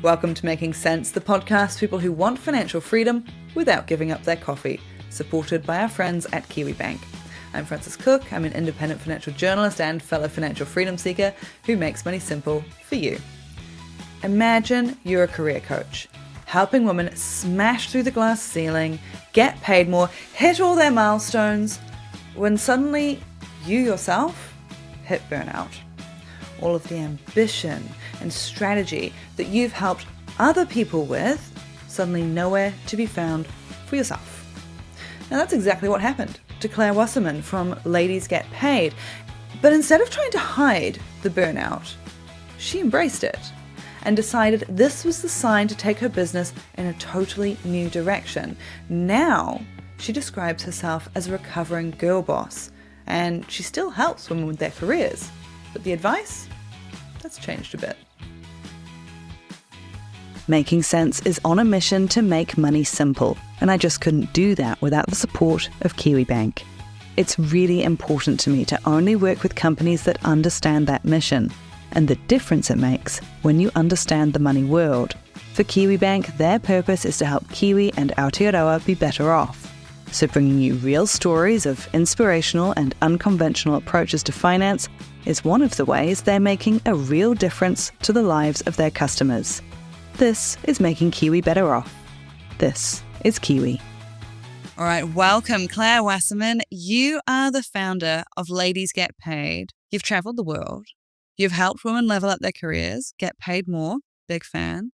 Welcome to Making Sense, the podcast for people who want financial freedom without giving up their coffee, supported by our friends at Kiwibank. I'm Frances Cook. I'm an independent financial journalist and fellow financial freedom seeker who makes money simple for you. Imagine you're a career coach, helping women smash through the glass ceiling, get paid more, hit all their milestones, when suddenly you yourself hit burnout. All of the ambition and strategy that you've helped other people with, suddenly nowhere to be found for yourself. Now that's exactly what happened to Claire Wasserman from Ladies Get Paid. But instead of trying to hide the burnout, she embraced it and decided this was the sign to take her business in a totally new direction. Now she describes herself as a recovering girl boss, and she still helps women with their careers. But the advice? That's changed a bit. Making Sense is on a mission to make money simple, and I just couldn't do that without the support of Kiwibank. It's really important to me to only work with companies that understand that mission, and the difference it makes when you understand the money world. For Kiwibank, their purpose is to help Kiwi and Aotearoa be better off. So bringing you real stories of inspirational and unconventional approaches to finance is one of the ways they're making a real difference to the lives of their customers. This is making Kiwi better off. This is Kiwi. All right, welcome, Claire Wasserman. You are the founder of Ladies Get Paid. You've traveled the world. You've helped women level up their careers, get paid more, big fan.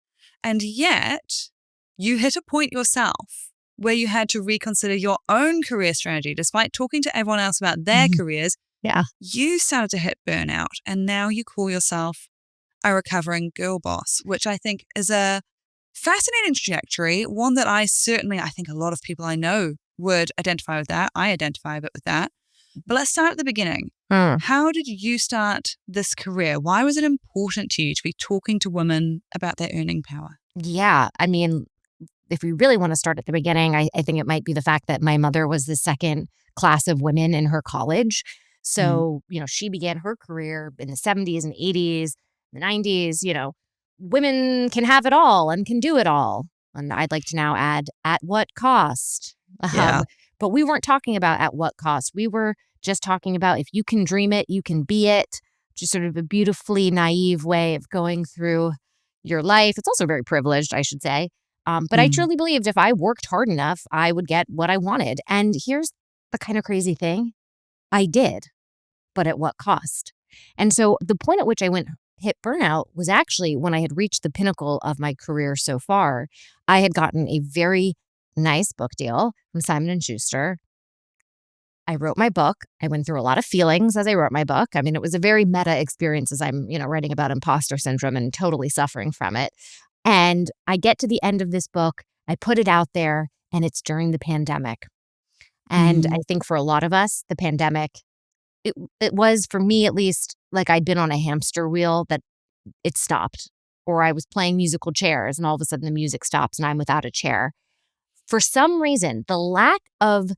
And yet, you hit a point yourself where you had to reconsider your own career strategy. Despite talking to everyone else about their careers, you started to hit burnout, and now you call yourself a recovering girl boss, which I think is a fascinating trajectory, one that I think a lot of people I know would identify with that. I identify a bit with that. But let's start at the beginning. How did you start this career? Why was it important to you to be talking to women about their earning power? Yeah, I mean, if we really want to start at the beginning, I think it might be the fact that my mother was the second class of women in her college. So, she began her career in the 70s and 80s, the 90s, women can have it all and can do it all. And I'd like to now add, at what cost? But we weren't talking about at what cost. We were just talking about if you can dream it, you can be it. Just sort of a beautifully naive way of going through your life. It's also very privileged, I should say. But I truly believed if I worked hard enough, I would get what I wanted. And here's the kind of crazy thing. I did, but at what cost? And so the point at which I hit burnout was actually when I had reached the pinnacle of my career so far. I had gotten a very nice book deal from Simon & Schuster. I wrote my book. I went through a lot of feelings as I wrote my book. I mean, it was a very meta experience as I'm, writing about imposter syndrome and totally suffering from it. And I get to the end of this book, I put it out there, and it's during the pandemic. And I think for a lot of us, the pandemic, it was, for me at least, like I'd been on a hamster wheel that it stopped. Or I was playing musical chairs, and all of a sudden the music stops and I'm without a chair. For some reason, the lack of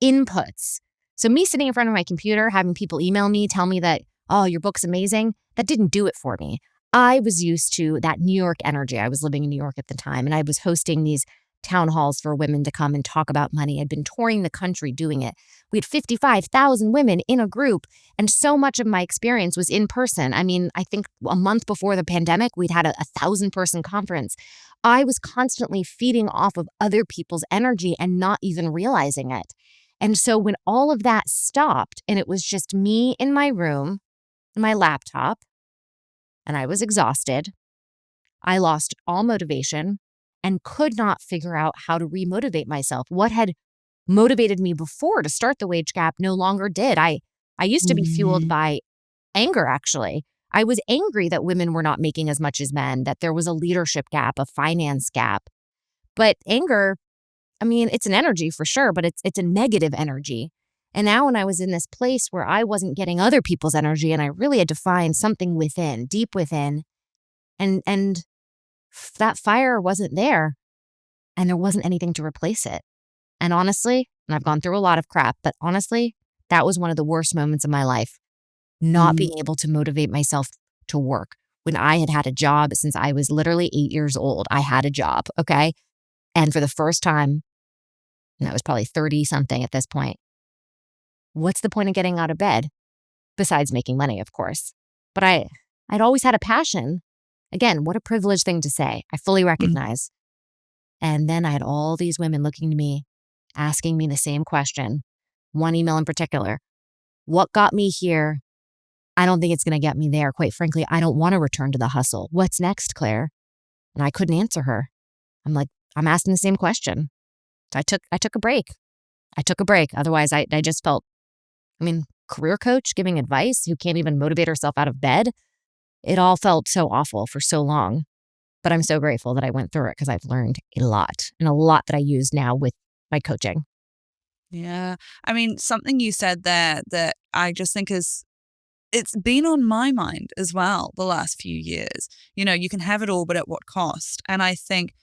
inputs, so me sitting in front of my computer, having people email me, tell me that, oh, your book's amazing, that didn't do it for me. I was used to that New York energy. I was living in New York at the time, and I was hosting these town halls for women to come and talk about money. I'd been touring the country doing it. We had 55,000 women in a group, and so much of my experience was in person. I mean, I think a month before the pandemic, we'd had a 1,000-person conference. I was constantly feeding off of other people's energy and not even realizing it. And so when all of that stopped and it was just me in my room, my laptop, and I was exhausted, I lost all motivation and could not figure out how to remotivate myself. What had motivated me before to start the wage gap no longer did. I used to be fueled by anger, actually. I was angry that women were not making as much as men, that there was a leadership gap, a finance gap. But anger, I mean, it's an energy for sure, but it's a negative energy. And now when I was in this place where I wasn't getting other people's energy and I really had to find something within, deep within, and that fire wasn't there and there wasn't anything to replace it. And honestly, and I've gone through a lot of crap, but honestly, that was one of the worst moments of my life, not being able to motivate myself to work. when I had had a job since I was literally 8 years old. I had a job, okay? And for the first time, and I was probably 30 something at this point, what's the point of getting out of bed? Besides making money, of course. But I'd always had a passion. Again, what a privileged thing to say. I fully recognize. And then I had all these women looking to me, asking me the same question. One email in particular. What got me here? I don't think it's going to get me there. Quite frankly, I don't want to return to the hustle. What's next, Claire? And I couldn't answer her. I'm like, I'm asking the same question. So I took a break. I took a break. Otherwise, I just felt, career coach giving advice who can't even motivate herself out of bed. It all felt so awful for so long. But I'm so grateful that I went through it because I've learned a lot, and a lot that I use now with my coaching. Yeah. Something you said there that I just think it's been on my mind as well the last few years. You can have it all, but at what cost? And I think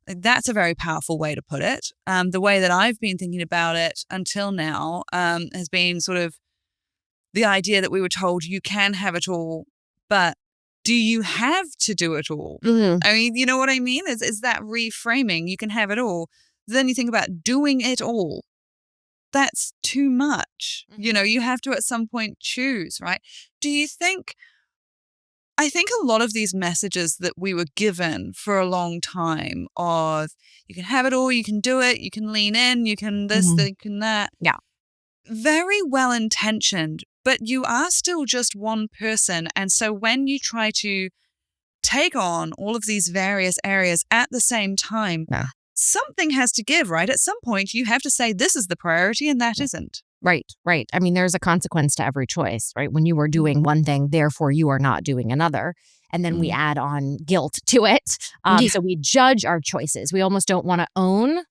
that's a very powerful way to put it. The way that I've been thinking about it until now has been sort of the idea that we were told you can have it all, but do you have to do it all? Mm-hmm. You know what I mean? Is that reframing? You can have it all. Then you think about doing it all. That's too much. Mm-hmm. You have to at some point choose, right? Do you think, I think a lot of these messages that we were given for a long time of you can have it all, you can do it, you can lean in, you can this, you can that. Yeah. Very well intentioned, but you are still just one person. And so when you try to take on all of these various areas at the same time, something has to give, right? At some point, you have to say this is the priority and that isn't. Right. There's a consequence to every choice, right? When you are doing one thing, therefore you are not doing another. And then we add on guilt to it. So we judge our choices. We almost don't want to own,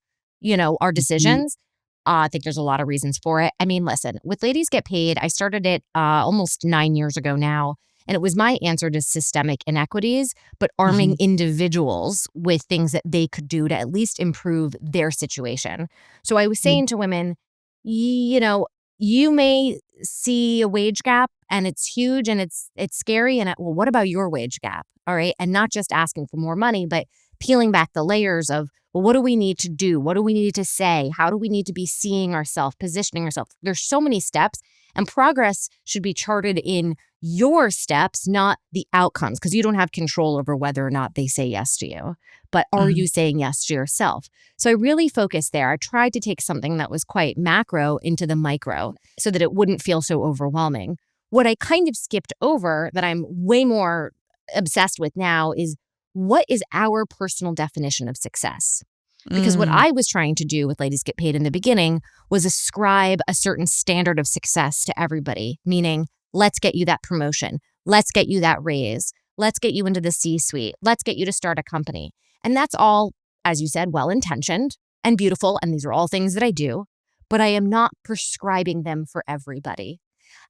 our decisions. I think there's a lot of reasons for it. Listen, with Ladies Get Paid, I started it almost 9 years ago now. And it was my answer to systemic inequities, but arming individuals with things that they could do to at least improve their situation. So I was saying to women, you may see a wage gap and it's huge and it's scary. And well, what about your wage gap? All right. And not just asking for more money, but peeling back the layers of, well, what do we need to do? What do we need to say? How do we need to be seeing ourselves, positioning ourselves? There's so many steps, and progress should be charted in your steps, not the outcomes, because you don't have control over whether or not they say yes to you. But are you saying yes to yourself? So I really focused there. I tried to take something that was quite macro into the micro so that it wouldn't feel so overwhelming. What I kind of skipped over that I'm way more obsessed with now is, what is our personal definition of success? Because what I was trying to do with Ladies Get Paid in the beginning was ascribe a certain standard of success to everybody, meaning let's get you that promotion. Let's get you that raise. Let's get you into the C-suite. Let's get you to start a company. And that's all, as you said, well-intentioned and beautiful. And these are all things that I do, but I am not prescribing them for everybody.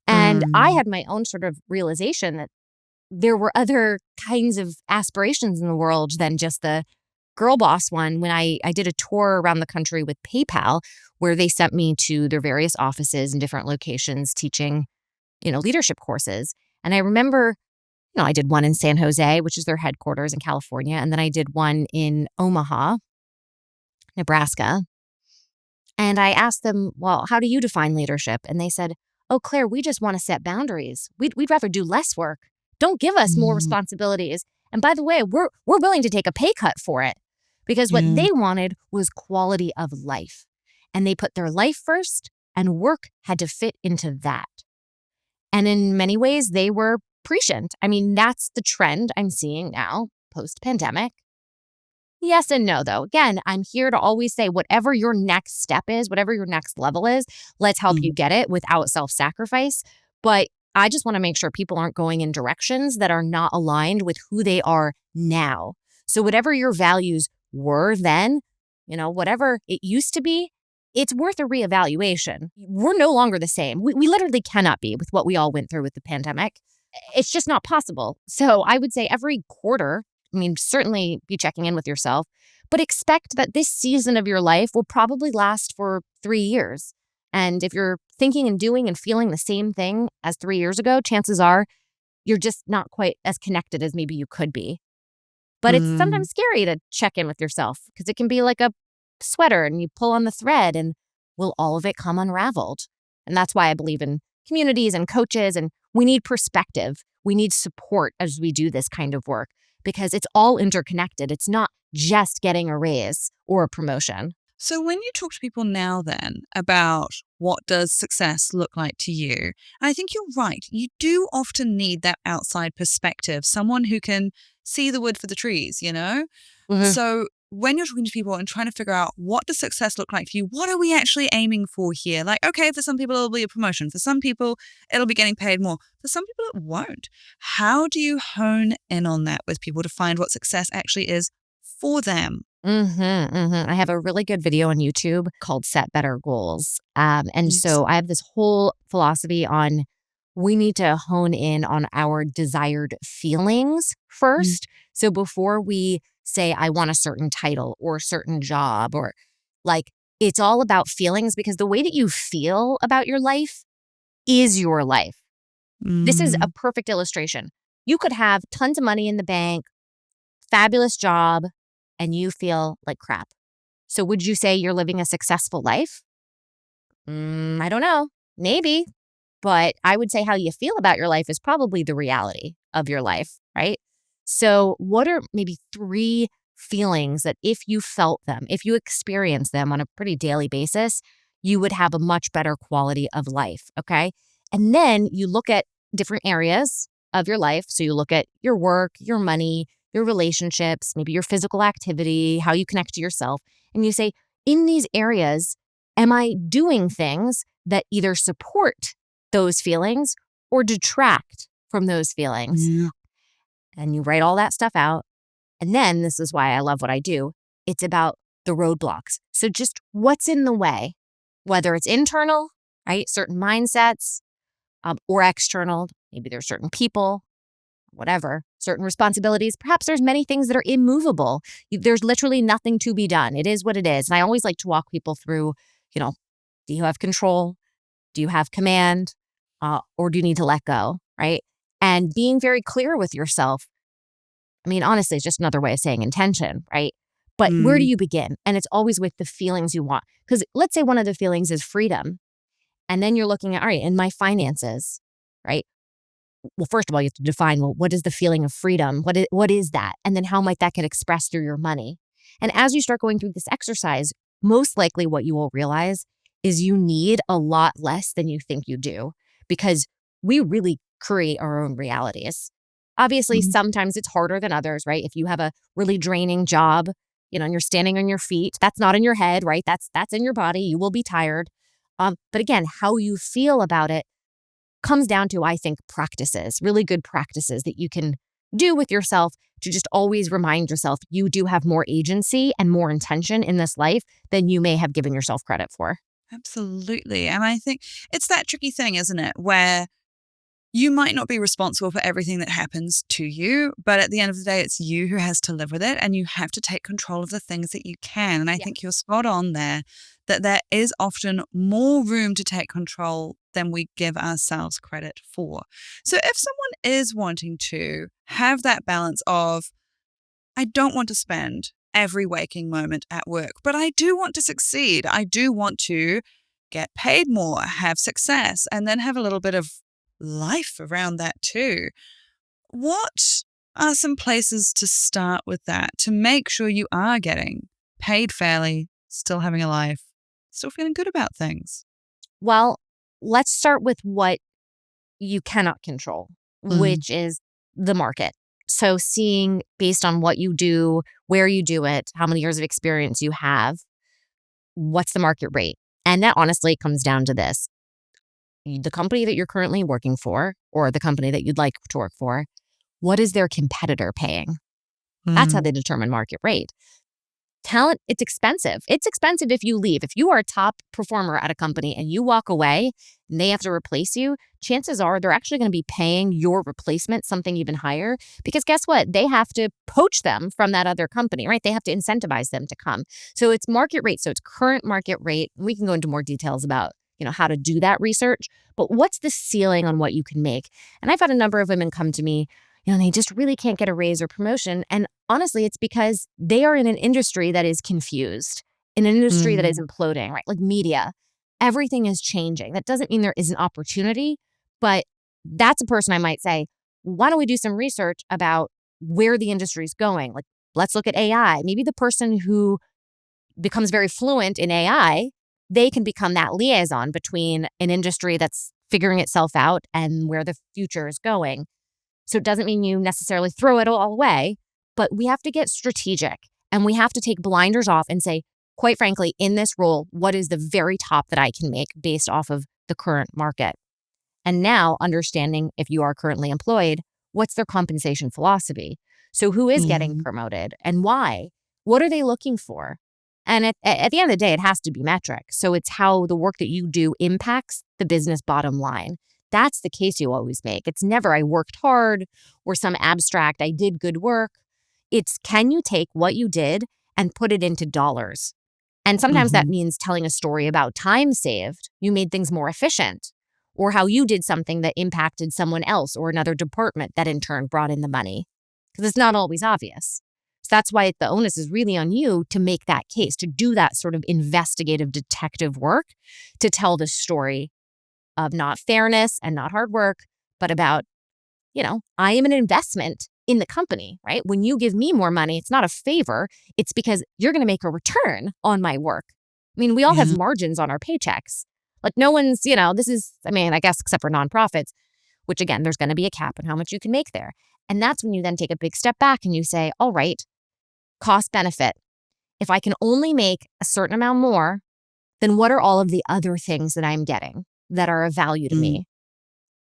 And I had my own sort of realization that there were other kinds of aspirations in the world than just the girl boss one. When I did a tour around the country with PayPal, where they sent me to their various offices in different locations teaching, leadership courses. And I remember, I did one in San Jose, which is their headquarters in California. And then I did one in Omaha, Nebraska. And I asked them, well, how do you define leadership? And they said, oh, Claire, we just want to set boundaries. We'd rather do less work. Don't give us more responsibilities. And by the way, we're willing to take a pay cut for it, because what they wanted was quality of life. And they put their life first, and work had to fit into that. And in many ways, they were prescient. That's the trend I'm seeing now post-pandemic. Yes and no, though. Again, I'm here to always say whatever your next step is, whatever your next level is, let's help you get it without self-sacrifice. But I just want to make sure people aren't going in directions that are not aligned with who they are now. So whatever your values were then, whatever it used to be, it's worth a reevaluation. We're no longer the same. We literally cannot be with what we all went through with the pandemic. It's just not possible. So I would say every quarter, certainly be checking in with yourself, but expect that this season of your life will probably last for 3 years. And if you're thinking and doing and feeling the same thing as 3 years ago, chances are you're just not quite as connected as maybe you could be. But it's sometimes scary to check in with yourself because it can be like a sweater and you pull on the thread and will all of it come unraveled? And that's why I believe in communities and coaches, and we need perspective. We need support as we do this kind of work because it's all interconnected. It's not just getting a raise or a promotion. So when you talk to people now then about what does success look like to you, and I think you're right, you do often need that outside perspective, someone who can see the wood for the trees, you know? So when you're talking to people and trying to figure out what does success look like for you, what are we actually aiming for here? Like, okay, for some people it'll be a promotion. For some people it'll be getting paid more. For some people it won't. How do you hone in on that with people to find what success actually is for them? I have a really good video on YouTube called Set Better Goals. And so I have this whole philosophy on we need to hone in on our desired feelings first. So before we say, I want a certain title or a certain job, or like, it's all about feelings because the way that you feel about your life is your life. This is a perfect illustration. You could have tons of money in the bank, fabulous job, and you feel like crap. So would you say you're living a successful life? I don't know. Maybe. But I would say how you feel about your life is probably the reality of your life, right? So what are maybe 3 feelings that if you felt them, if you experienced them on a pretty daily basis, you would have a much better quality of life, okay? And then you look at different areas of your life. So you look at your work, your money, your relationships, maybe your physical activity, how you connect to yourself. And you say, in these areas, am I doing things that either support those feelings or detract from those feelings? And you write all that stuff out. And then this is why I love what I do. It's about the roadblocks. So just what's in the way, whether it's internal, right? Certain mindsets, or external. Maybe there's certain people, whatever, certain responsibilities. Perhaps there's many things that are immovable. There's literally nothing to be done. It is what it is. And I always like to walk people through, do you have control? Do you have command? Or do you need to let go, right? And being very clear with yourself. I mean, honestly, it's just another way of saying intention, right? But where do you begin? And it's always with the feelings you want. Because let's say one of the feelings is freedom. And then you're looking at, all right, in my finances, right? Well, first of all, you have to define, well, what is the feeling of freedom? What is that? And then how might that get expressed through your money? And as you start going through this exercise, most likely what you will realize is you need a lot less than you think you do because we really create our own realities. Obviously, sometimes it's harder than others, right? If you have a really draining job, and you're standing on your feet, that's not in your head, right? That's in your body. You will be tired. But again, how you feel about it comes down to, I think, practices, really good practices that you can do with yourself to just always remind yourself you do have more agency and more intention in this life than you may have given yourself credit for. Absolutely. And I think it's that tricky thing, isn't it? Where you might not be responsible for everything that happens to you, but at the end of the day, it's you who has to live with it and you have to take control of the things that you can. And I think you're spot on there, that there is often more room to take control than we give ourselves credit for. So if someone is wanting to have that balance of, I don't want to spend every waking moment at work, but I do want to succeed. I do want to get paid more, have success, and then have a little bit of life around that too. What are some places to start with that to make sure you are getting paid fairly, still having a life, still feeling good about things? Well, let's start with what you cannot control, which is the market. So seeing based on what you do, where you do it, how many years of experience you have, what's the market rate? And that honestly comes down to this. The company that you're currently working for or the company that you'd like to work for, what is their competitor paying? That's how they determine market rate. Talent, it's expensive. It's expensive if you leave. If you are a top performer at a company and you walk away and they have to replace you, chances are they're actually going to be paying your replacement something even higher because guess what? They have to poach them from that other company, right? They have to incentivize them to come. So it's market rate. So it's current market rate. We can go into more details about, how to do that research, but what's the ceiling on what you can make? And I've had a number of women come to me, and they just really can't get a raise or promotion. And honestly, it's because they are in an industry that is confused, in an industry that is imploding, right? Like media, everything is changing. That doesn't mean there isn't opportunity, but that's a person I might say, why don't we do some research about where the industry is going? Like, let's look at AI. Maybe the person who becomes very fluent in AI, they can become that liaison between an industry that's figuring itself out and where the future is going. So it doesn't mean you necessarily throw it all away, but we have to get strategic and we have to take blinders off and say, quite frankly, in this role, what is the very top that I can make based off of the current market? And now understanding if you are currently employed, what's their compensation philosophy? So who is getting promoted and why? What are they looking for? And at the end of the day, it has to be metric. So it's how the work that you do impacts the business bottom line. That's the case you always make. It's never I worked hard or some abstract, I did good work. It's can you take what you did and put it into dollars? And sometimes that means telling a story about time saved. You made things more efficient, or how you did something that impacted someone else or another department that in turn brought in the money. Because it's not always obvious. So that's why the onus is really on you to make that case, to do that sort of investigative detective work, to tell the story of not fairness and not hard work, but about, I am an investment in the company, right? When you give me more money, it's not a favor. It's because you're going to make a return on my work. I mean, we all have margins on our paychecks. Like no one's, I guess except for nonprofits, which again, there's going to be a cap on how much you can make there. And that's when you then take a big step back and you say, all right, cost benefit. If I can only make a certain amount more, then what are all of the other things that I'm getting that are of value to me?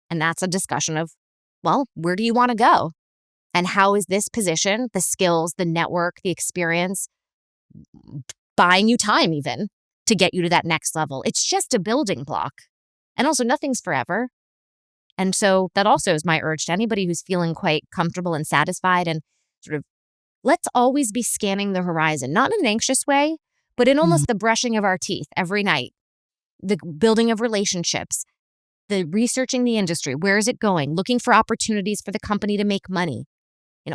And that's a discussion of, well, where do you want to go? And how is this position, the skills, the network, the experience, buying you time even to get you to that next level? It's just a building block. And also nothing's forever. And so that also is my urge to anybody who's feeling quite comfortable and satisfied and sort of, let's always be scanning the horizon, not in an anxious way, but in almost the brushing of our teeth every night, the building of relationships, the researching the industry. Where is it going? Looking for opportunities for the company to make money,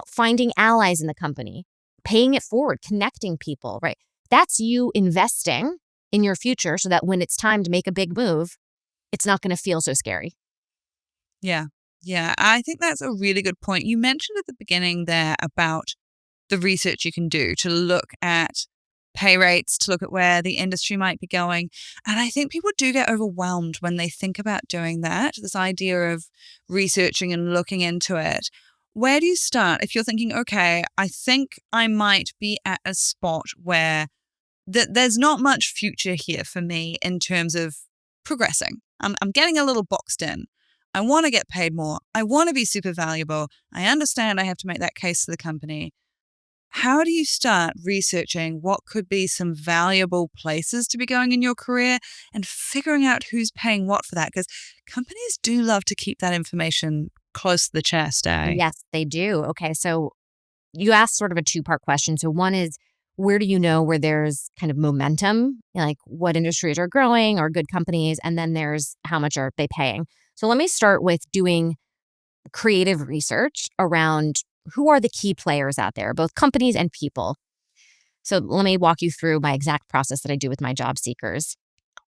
finding allies in the company, paying it forward, connecting people, right? That's you investing in your future so that when it's time to make a big move, it's not going to feel so scary. Yeah. Yeah. I think that's a really good point. You mentioned at the beginning there about the research you can do to look at pay rates, to look at where the industry might be going. And I think people do get overwhelmed when they think about doing that, this idea of researching and looking into it. Where do you start if you're thinking, okay, I think I might be at a spot where there's not much future here for me in terms of progressing. I'm getting a little boxed in. I want to get paid more. I want to be super valuable. I understand I have to make that case to the company. How do you start researching what could be some valuable places to be going in your career and figuring out who's paying what for that? Because companies do love to keep that information close to the chest, eh? Yes, they do. Okay, so you asked sort of a two-part question. So one is, where do you know where there's kind of momentum, like what industries are growing or good companies? And then there's how much are they paying? So let me start with doing creative research around who are the key players out there, both companies and people. So let me walk you through my exact process that I do with my job seekers.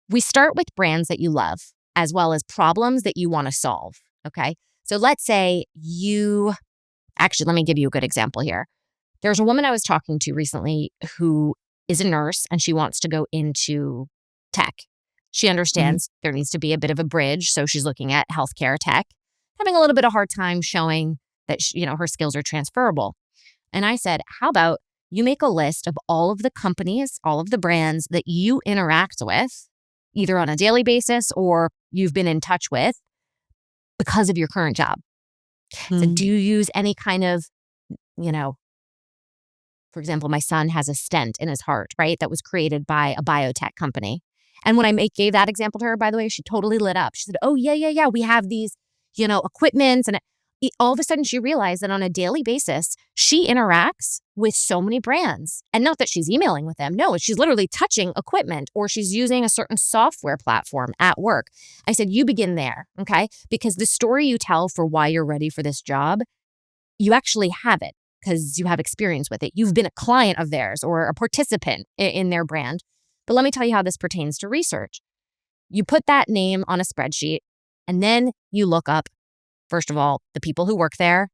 We start with brands that you love, as well as problems that you want to solve. Okay. So let's say let me give you a good example here. There's a woman I was talking to recently who is a nurse and she wants to go into tech. She understands there needs to be a bit of a bridge. So she's looking at healthcare tech, having a little bit of hard time showing that her skills are transferable. And I said, how about you make a list of all of the companies, all of the brands that you interact with, either on a daily basis or you've been in touch with because of your current job. So do you use any kind of, for example, my son has a stent in his heart, right? That was created by a biotech company. And when I gave that example to her, by the way, she totally lit up. She said, oh, yeah. We have these, equipments. And all of a sudden she realized that on a daily basis, she interacts with so many brands. And not that she's emailing with them. No, she's literally touching equipment or she's using a certain software platform at work. I said, you begin there, okay? Because the story you tell for why you're ready for this job, you actually have it because you have experience with it. You've been a client of theirs or a participant in their brand. But let me tell you how this pertains to research. You put that name on a spreadsheet and then you look up, first of all, the people who work there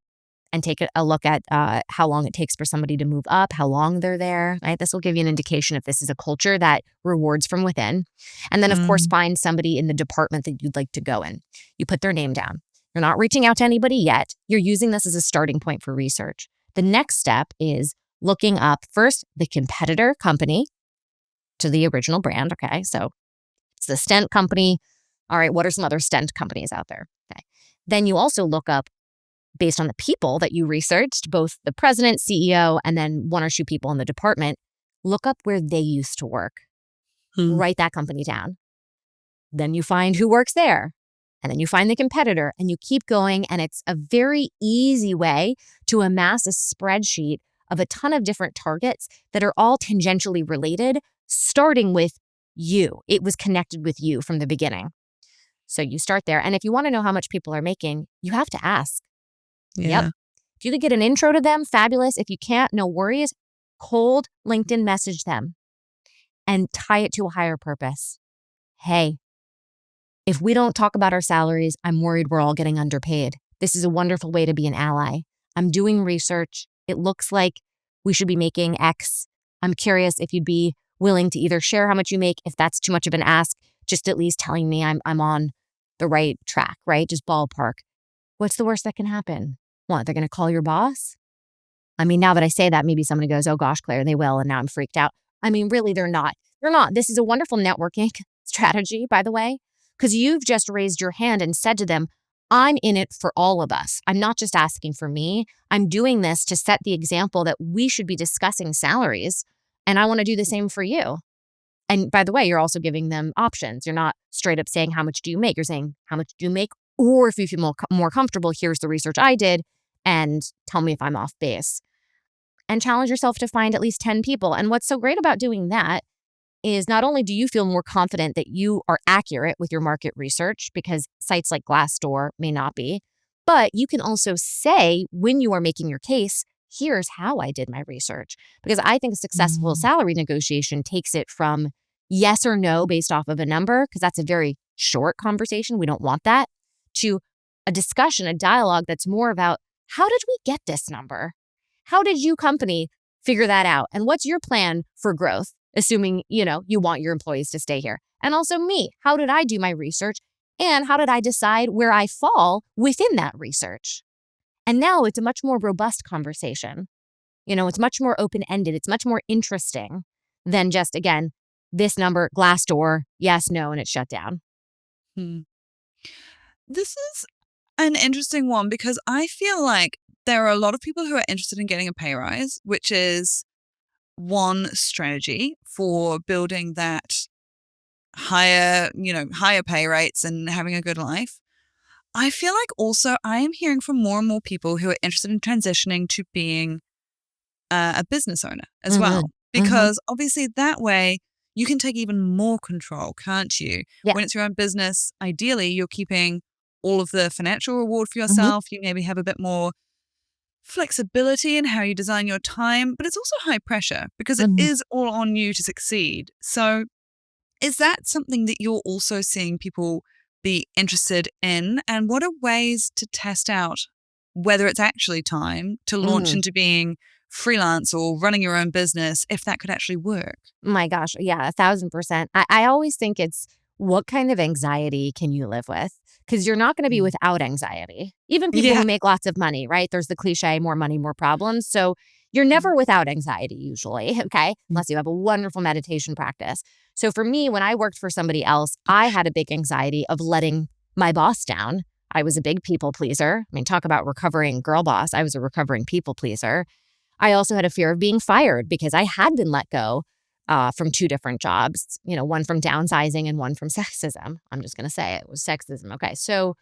and take a look at how long it takes for somebody to move up, how long they're there, right? This will give you an indication if this is a culture that rewards from within. And then, of course, find somebody in the department that you'd like to go in. You put their name down. You're not reaching out to anybody yet. You're using this as a starting point for research. The next step is looking up first the competitor company to the original brand. Okay, so it's the stent company. All right, what are some other stent companies out there? Okay. Then you also look up, based on the people that you researched, both the president, CEO, and then one or two people in the department, look up where they used to work. Write that company down. Then you find who works there. And then you find the competitor and you keep going. And it's a very easy way to amass a spreadsheet of a ton of different targets that are all tangentially related, starting with you. It was connected with you from the beginning. So you start there. And if you want to know how much people are making, you have to ask. Yeah. Yep. If you could get an intro to them, fabulous. If you can't, no worries. Cold LinkedIn message them and tie it to a higher purpose. Hey, if we don't talk about our salaries, I'm worried we're all getting underpaid. This is a wonderful way to be an ally. I'm doing research. It looks like we should be making X. I'm curious if you'd be willing to either share how much you make, if that's too much of an ask, just at least telling me I'm on the right track, right? Just ballpark. What's the worst that can happen? What, they're going to call your boss? I mean, now that I say that, maybe somebody goes, oh gosh, Claire, they will. And now I'm freaked out. I mean, really, they're not. They're not. This is a wonderful networking strategy, by the way, because you've just raised your hand and said to them, I'm in it for all of us. I'm not just asking for me. I'm doing this to set the example that we should be discussing salaries. And I want to do the same for you. And by the way, you're also giving them options. You're not straight up saying, how much do you make? You're saying, how much do you make? Or if you feel more comfortable, here's the research I did and tell me if I'm off base. And challenge yourself to find at least 10 people. And what's so great about doing that is not only do you feel more confident that you are accurate with your market research, because sites like Glassdoor may not be, but you can also say when you are making your case, here's how I did my research. Because I think a successful salary negotiation takes it from yes or no based off of a number, because that's a very short conversation. We don't want that, to a discussion, a dialogue that's more about how did we get this number? How did you company figure that out? And what's your plan for growth? Assuming, you want your employees to stay here. And also me, how did I do my research? And how did I decide where I fall within that research? And now it's a much more robust conversation. It's much more open-ended. It's much more interesting than just, again, this number, Glassdoor, yes, no, and it's shut down. This is an interesting one because I feel like there are a lot of people who are interested in getting a pay rise, which is one strategy for building that higher pay rates and having a good life. I feel like also I am hearing from more and more people who are interested in transitioning to being a business owner as well, because obviously that way you can take even more control, can't you? Yeah. When it's your own business, ideally you're keeping all of the financial reward for yourself. You maybe have a bit more flexibility in how you design your time, but it's also high pressure because it is all on you to succeed. So is that something that you're also seeing people be interested in? And what are ways to test out whether it's actually time to launch into being freelance or running your own business, if that could actually work? My gosh. Yeah, 1,000%. I always think it's what kind of anxiety can you live with? Because you're not going to be without anxiety. Even people who make lots of money, right? There's the cliche, more money, more problems. So you're never without anxiety usually, okay? Unless you have a wonderful meditation practice. So for me, when I worked for somebody else, I had a big anxiety of letting my boss down. I was a big people pleaser. I mean, talk about recovering girl boss. I was a recovering people pleaser. I also had a fear of being fired because I had been let go from 2 different jobs, one from downsizing and one from sexism. I'm just going to say it was sexism. Okay. So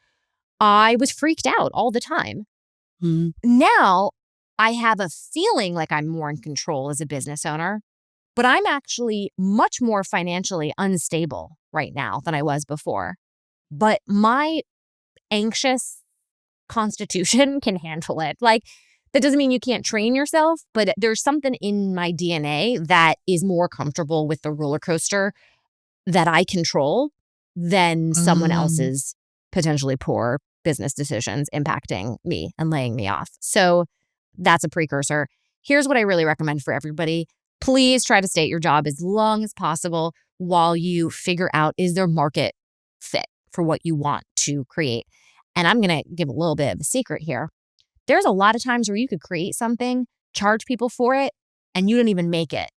I was freaked out all the time. Now I have a feeling like I'm more in control as a business owner, but I'm actually much more financially unstable right now than I was before. But my anxious constitution can handle it. Like, that doesn't mean you can't train yourself, but there's something in my DNA that is more comfortable with the roller coaster that I control than someone else's potentially poor business decisions impacting me and laying me off. So that's a precursor. Here's what I really recommend for everybody. Please try to stay at your job as long as possible while you figure out, is there market fit for what you want to create? And I'm going to give a little bit of a secret here. There's a lot of times where you could create something, charge people for it, and you don't even make it.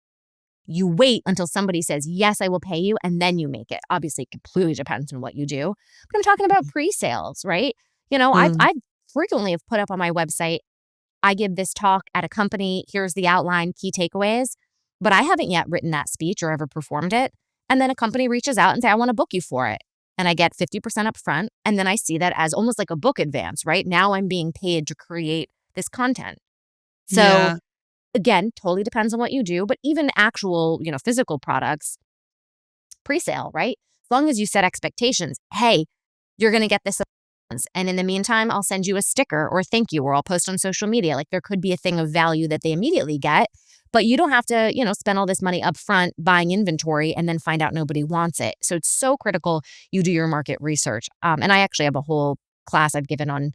You wait until somebody says, yes, I will pay you, and then you make it. Obviously, it completely depends on what you do. But I'm talking about pre-sales, right? I frequently have put up on my website, I give this talk at a company, here's the outline, key takeaways, but I haven't yet written that speech or ever performed it. And then a company reaches out and say, I want to book you for it. And I get 50% up front. And then I see that as almost like a book advance, right? Now I'm being paid to create this content. So again, totally depends on what you do, but even actual, physical products, pre-sale, right? As long as you set expectations, hey, you're going to get this. And in the meantime, I'll send you a sticker or thank you, or I'll post on social media. Like, there could be a thing of value that they immediately get, but you don't have to, spend all this money up front buying inventory and then find out nobody wants it. So it's so critical you do your market research. And I actually have a whole class I've given on,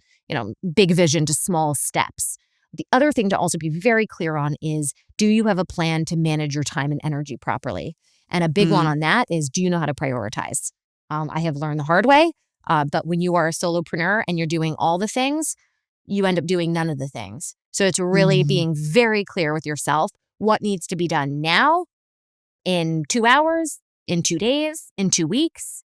big vision to small steps. The other thing to also be very clear on is, do you have a plan to manage your time and energy properly? And a big one on that is, do you know how to prioritize? I have learned the hard way. But when you are a solopreneur and you're doing all the things, you end up doing none of the things. So it's really being very clear with yourself what needs to be done now, in 2 hours, in 2 days, in 2 weeks,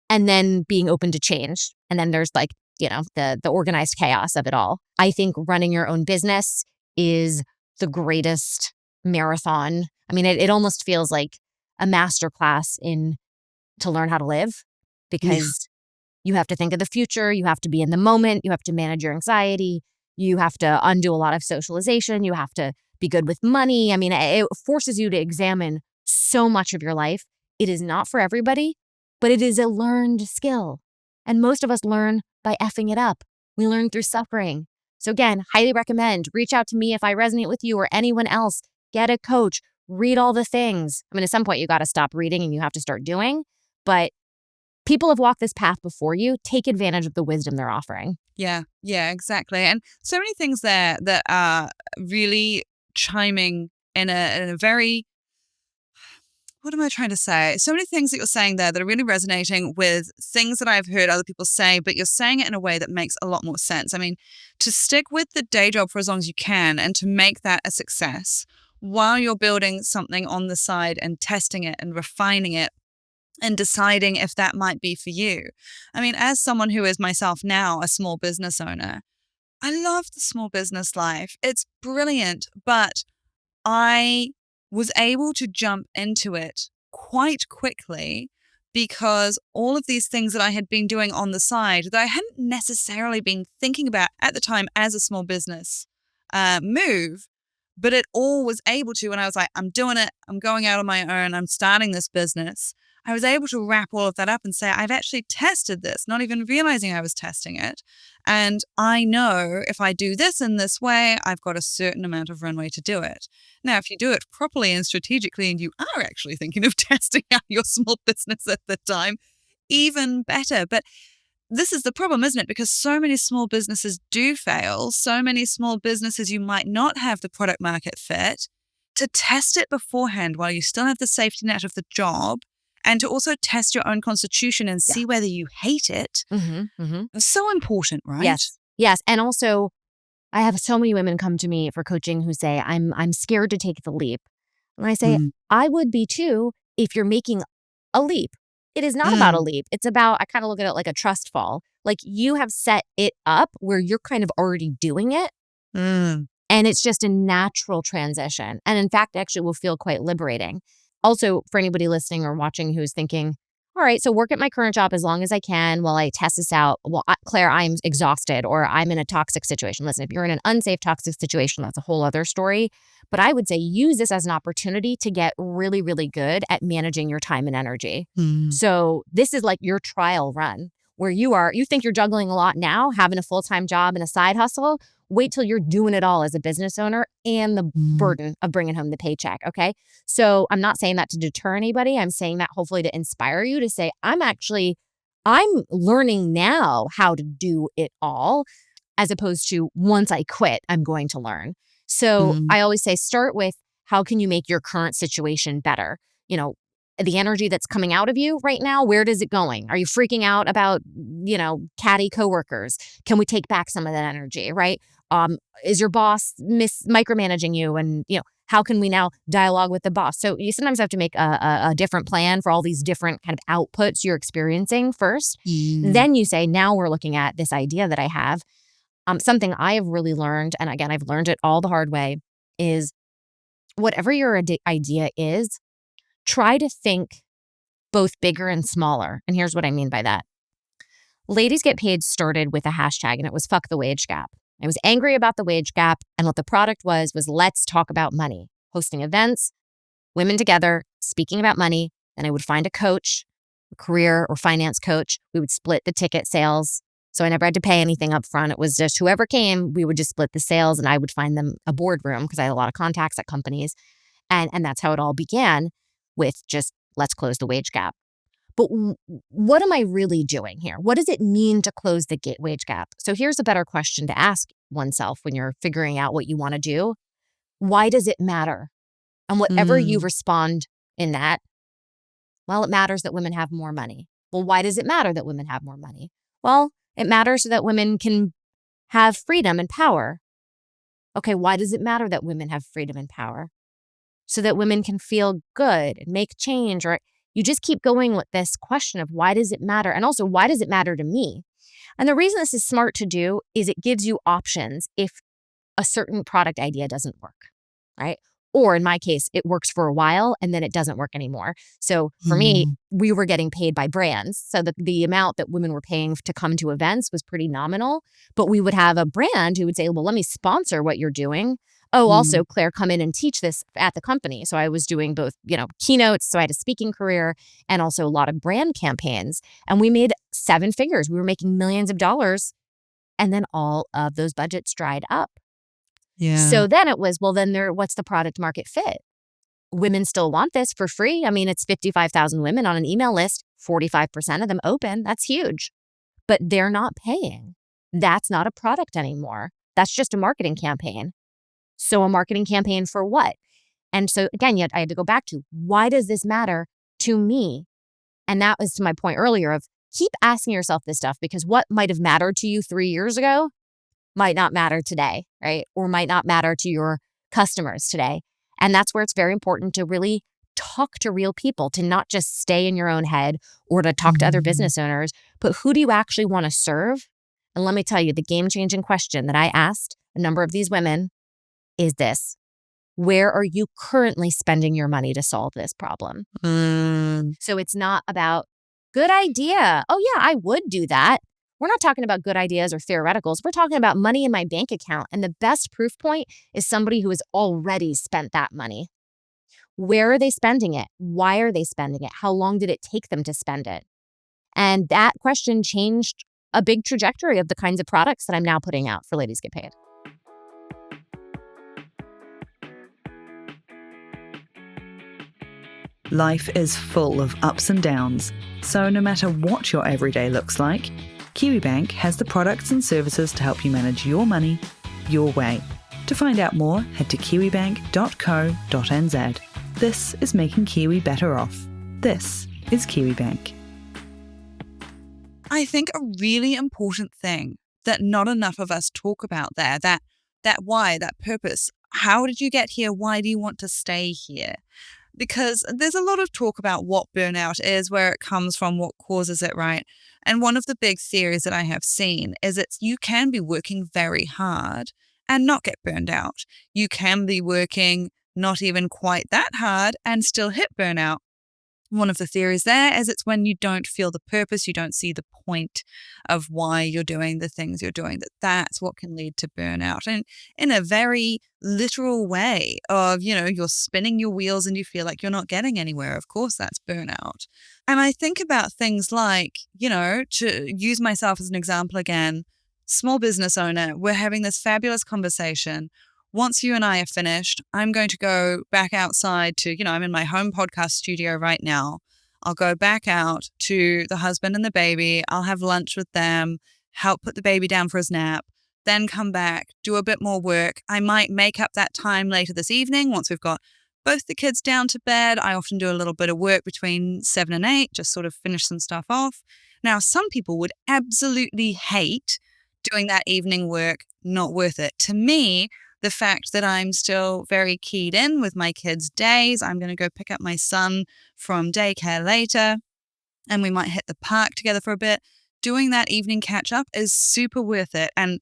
and then being open to change. And then there's the organized chaos of it all. I think running your own business is the greatest marathon. I mean, it almost feels like a masterclass to learn how to live, because you have to think of the future. You have to be in the moment. You have to manage your anxiety. You have to undo a lot of socialization. You have to be good with money. I mean, it forces you to examine so much of your life. It is not for everybody, but it is a learned skill. And most of us learn by effing it up. We learn through suffering. So again, highly recommend, reach out to me if I resonate with you or anyone else. Get a coach, read all the things. I mean, at some point you got to stop reading and you have to start doing, but people have walked this path before you. Take advantage of the wisdom they're offering. Yeah, exactly. And so many things there that are really chiming in a very, what am I trying to say? So many things that you're saying there that are really resonating with things that I've heard other people say, but you're saying it in a way that makes a lot more sense. I mean, to stick with the day job for as long as you can and to make that a success while you're building something on the side and testing it and refining it and deciding if that might be for you. I mean, as someone who is myself now a small business owner, I love the small business life. It's brilliant, but I was able to jump into it quite quickly because all of these things that I had been doing on the side that I hadn't necessarily been thinking about at the time as a small business move, but it all was able to, and I was like, I'm doing it. I'm going out on my own. I'm starting this business. I was able to wrap all of that up and say, I've actually tested this, not even realizing I was testing it. And I know if I do this in this way, I've got a certain amount of runway to do it. Now, if you do it properly and strategically, and you are actually thinking of testing out your small business at the time, even better. But this is the problem, isn't it? Because so many small businesses do fail. So many small businesses, you might not have the product market fit. To test it beforehand while you still have the safety net of the job, and to also test your own constitution and see whether you hate it. It's so important, right? Yes. And also, I have so many women come to me for coaching who say, I'm scared to take the leap. And I say, I would be too if you're making a leap. It is not about a leap. It's about, I kind of look at it like a trust fall. Like, you have set it up where you're kind of already doing it. And it's just a natural transition. And in fact, actually will feel quite liberating. Also, for anybody listening or watching who's thinking, all right, so work at my current job as long as I can while I test this out. Well, Claire, I'm exhausted or I'm in a toxic situation. Listen, if you're in an unsafe toxic situation, that's a whole other story. But I would say use this as an opportunity to get really, really good at managing your time and energy. So this is like your trial run where you think you're juggling a lot now, having a full-time job and a side hustle. Wait till you're doing it all as a business owner and the burden of bringing home the paycheck, okay? So I'm not saying that to deter anybody. I'm saying that hopefully to inspire you to say, I'm learning now how to do it all, as opposed to once I quit, I'm going to learn. So I always say, start with how can you make your current situation better? The energy that's coming out of you right now, where is it going? Are you freaking out about, catty coworkers? Can we take back some of that energy, right? Is your boss micromanaging you? And, how can we now dialogue with the boss? So you sometimes have to make a different plan for all these different kind of outputs you're experiencing first. Then you say, now we're looking at this idea that I have. Something I have really learned, and again, I've learned it all the hard way, is whatever your idea is, try to think both bigger and smaller. And here's what I mean by that. Ladies Get Paid started with a hashtag, and it was fuck the wage gap. I was angry about the wage gap, and what the product was let's talk about money. Hosting events, women together, speaking about money. Then I would find a coach, a career or finance coach. We would split the ticket sales. So I never had to pay anything up front. It was just whoever came, we would just split the sales, and I would find them a boardroom because I had a lot of contacts at companies. And that's how it all began, with just let's close the wage gap. But what am I really doing here? What does it mean to close the wage gap? So here's a better question to ask oneself when you're figuring out what you want to do. Why does it matter? And whatever you respond in that, well, it matters that women have more money. Well, why does it matter that women have more money? Well, it matters so that women can have freedom and power. Okay, why does it matter that women have freedom and power? So that women can feel good and make change. Or you just keep going with this question of why does it matter? And also, why does it matter to me? And the reason this is smart to do is it gives you options if a certain product idea doesn't work, right? Or in my case, it works for a while and then it doesn't work anymore. So for me, we were getting paid by brands. So the amount that women were paying to come to events was pretty nominal. But we would have a brand who would say, well, let me sponsor what you're doing. Oh, also, Claire, come in and teach this at the company. So I was doing both, keynotes. So I had a speaking career and also a lot of brand campaigns. And we made 7 figures. We were making millions of dollars. And then all of those budgets dried up. Yeah. So then it was, what's the product market fit? Women still want this for free. I mean, it's 55,000 women on an email list, 45% of them open. That's huge. But they're not paying. That's not a product anymore. That's just a marketing campaign. So a marketing campaign for what? And so again, I had to go back to, why does this matter to me? And that was to my point earlier of keep asking yourself this stuff, because what might have mattered to you 3 years ago might not matter today, right? Or might not matter to your customers today. And that's where it's very important to really talk to real people, to not just stay in your own head or to talk to other business owners, but who do you actually want to serve? And let me tell you, the game-changing question that I asked a number of these women is this: where are you currently spending your money to solve this problem? So it's not about good idea. Oh yeah, I would do that. We're not talking about good ideas or theoreticals. We're talking about money in my bank account. And the best proof point is somebody who has already spent that money. Where are they spending it? Why are they spending it? How long did it take them to spend it? And that question changed a big trajectory of the kinds of products that I'm now putting out for Ladies Get Paid. Life is full of ups and downs, so no matter what your everyday looks like, KiwiBank has the products and services to help you manage your money your way. To find out more, head to kiwibank.co.nz. This is making Kiwi better off. This is KiwiBank. I think a really important thing that not enough of us talk about there, that why, that purpose. How did you get here? Why do you want to stay here? Because there's a lot of talk about what burnout is, where it comes from, what causes it, right? And one of the big theories that I have seen is you can be working very hard and not get burned out. You can be working not even quite that hard and still hit burnout. one of the theories there is it's when you don't feel the purpose, you don't see the point of why you're doing the things you're doing, that's what can lead to burnout. And in a very literal way of, you're spinning your wheels and you feel like you're not getting anywhere. Of course, that's burnout. And I think about things like, to use myself as an example again, small business owner, we're having this fabulous conversation. Once you and I are finished, I'm going to go back outside to, I'm in my home podcast studio right now. I'll go back out to the husband and the baby. I'll have lunch with them, help put the baby down for his nap, then come back, do a bit more work. I might make up that time later this evening once we've got both the kids down to bed. I often do a little bit of work between 7 and 8, just sort of finish some stuff off. Now, some people would absolutely hate doing that evening work, not worth it. To me, the fact that I'm still very keyed in with my kids' days. I'm going to go pick up my son from daycare later, and we might hit the park together for a bit. Doing that evening catch up is super worth it. And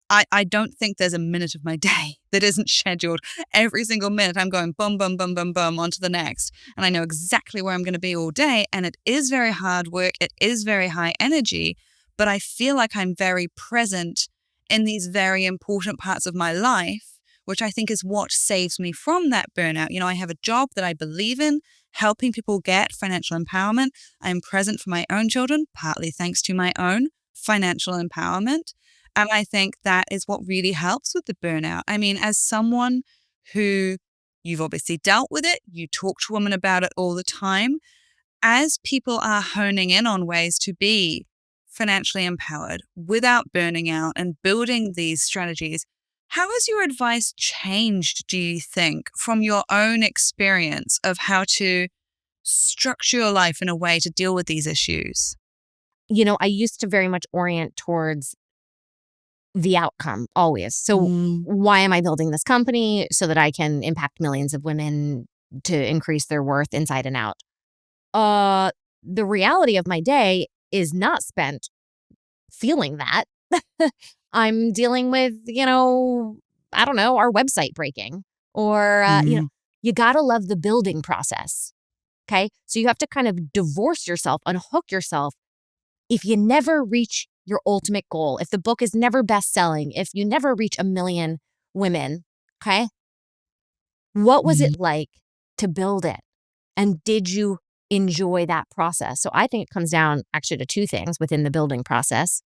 I don't think there's a minute of my day that isn't scheduled. Every single minute I'm going boom, boom, boom, boom, boom onto the next. And I know exactly where I'm going to be all day. And it is very hard work. It is very high energy, but I feel like I'm very present in these very important parts of my life, which I think is what saves me from that burnout. I have a job that I believe in, helping people get financial empowerment. I'm present for my own children, partly thanks to my own financial empowerment. And I think that is what really helps with the burnout. I mean, as someone who, you've obviously dealt with it, you talk to women about it all the time, as people are honing in on ways to be financially empowered without burning out and building these strategies, how has your advice changed, do you think, from your own experience of how to structure your life in a way to deal with these issues? I used to very much orient towards the outcome always. So why am I building this company? So that I can impact millions of women to increase their worth inside and out. The reality of my day is not spent feeling that. I'm dealing with, I don't know, our website breaking or, you got to love the building process. Okay. So you have to kind of divorce yourself, unhook yourself. If you never reach your ultimate goal, if the book is never best selling, if you never reach 1 million women, okay, what was it like to build it? And did you enjoy that process? So I think it comes down actually to 2 things within the building process.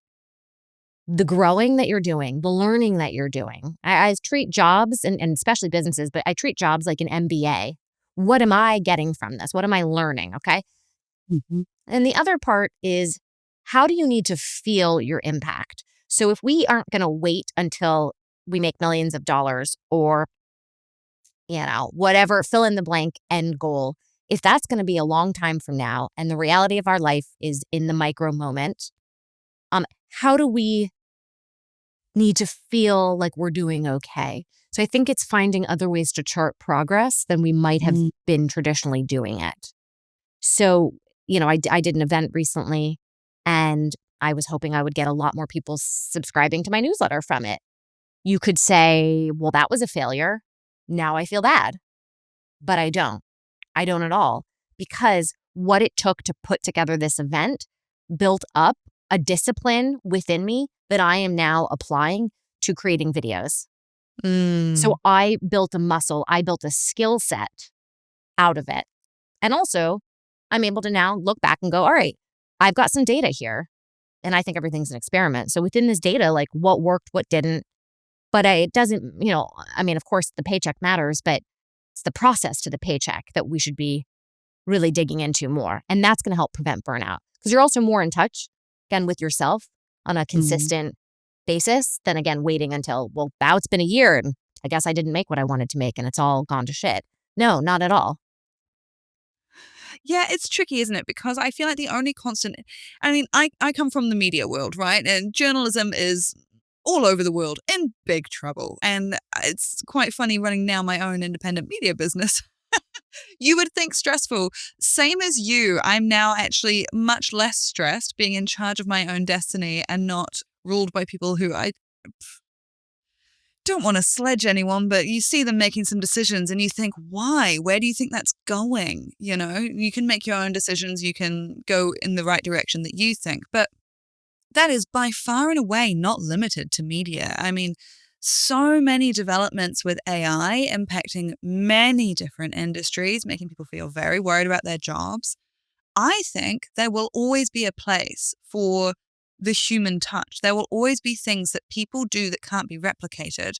The growing that you're doing, the learning that you're doing. I treat jobs and especially businesses, but I treat jobs like an MBA. What am I getting from this? What am I learning? Okay. And the other part is, how do you need to feel your impact? So if we aren't going to wait until we make millions of dollars or, whatever, fill in the blank end goal, if that's going to be a long time from now and the reality of our life is in the micro moment, how do we need to feel like we're doing okay? So I think it's finding other ways to chart progress than we might have been traditionally doing it. So, I did an event recently and I was hoping I would get a lot more people subscribing to my newsletter from it. You could say, well, that was a failure. Now I feel bad, but I don't. I don't at all, because what it took to put together this event built up a discipline within me that I am now applying to creating videos. So I built a muscle, I built a skill set out of it. And also, I'm able to now look back and go, all right, I've got some data here. And I think everything's an experiment. So within this data, like what worked, what didn't. But it doesn't, of course, the paycheck matters, but it's the process to the paycheck that we should be really digging into more. And that's going to help prevent burnout because you're also more in touch, again, with yourself on a consistent basis than, again, waiting until, well, now it's been a year and I guess I didn't make what I wanted to make and it's all gone to shit. No, not at all. Yeah, it's tricky, isn't it? Because I feel like the only constant, I come from the media world, right? And journalism is all over the world in big trouble. And it's quite funny running now my own independent media business. You would think stressful. Same as you, I'm now actually much less stressed being in charge of my own destiny and not ruled by people who I don't want to sledge anyone, but you see them making some decisions and you think, why? Where do you think that's going? You know, you can make your own decisions. You can go in the right direction that you think. But that is by far and away not limited to media. I mean, so many developments with AI impacting many different industries, making people feel very worried about their jobs. I think there will always be a place for the human touch. There will always be things that people do that can't be replicated,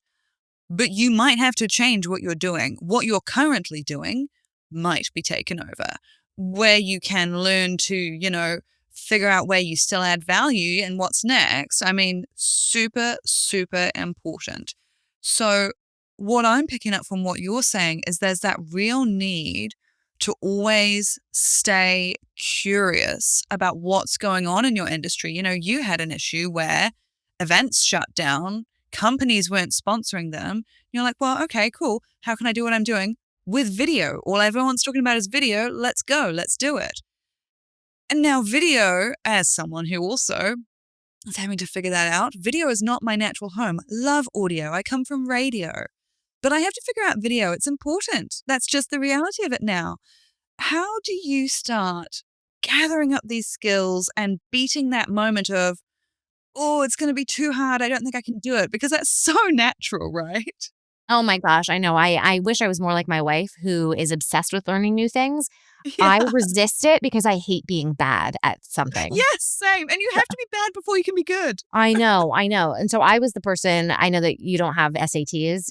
but you might have to change what you're doing. What you're currently doing might be taken over, where you can learn to, you know, figure out where you still add value and what's next. I mean, super, super important. So what I'm picking up from what you're saying is there's that real need to always stay curious about what's going on in your industry. You know, you had an issue where events shut down, companies weren't sponsoring them. You're like, well, okay, cool. How can I do what I'm doing with video? All everyone's talking about is video. Let's go. Let's do it. And now video, as someone who also is having to figure that out, video is not my natural home. Love audio. I come from radio. But I have to figure out video. It's important. That's just the reality of it now. How do you start gathering up these skills and beating that moment of, oh, it's going to be too hard. I don't think I can do it, because that's so natural, right? Oh my gosh, I know. I wish I was more like my wife, who is obsessed with learning new things. I Yeah. resist it because I hate being bad at something. Yes, same. And you have to be bad before you can be good. I know. And so I was the person, I know that you don't have SATs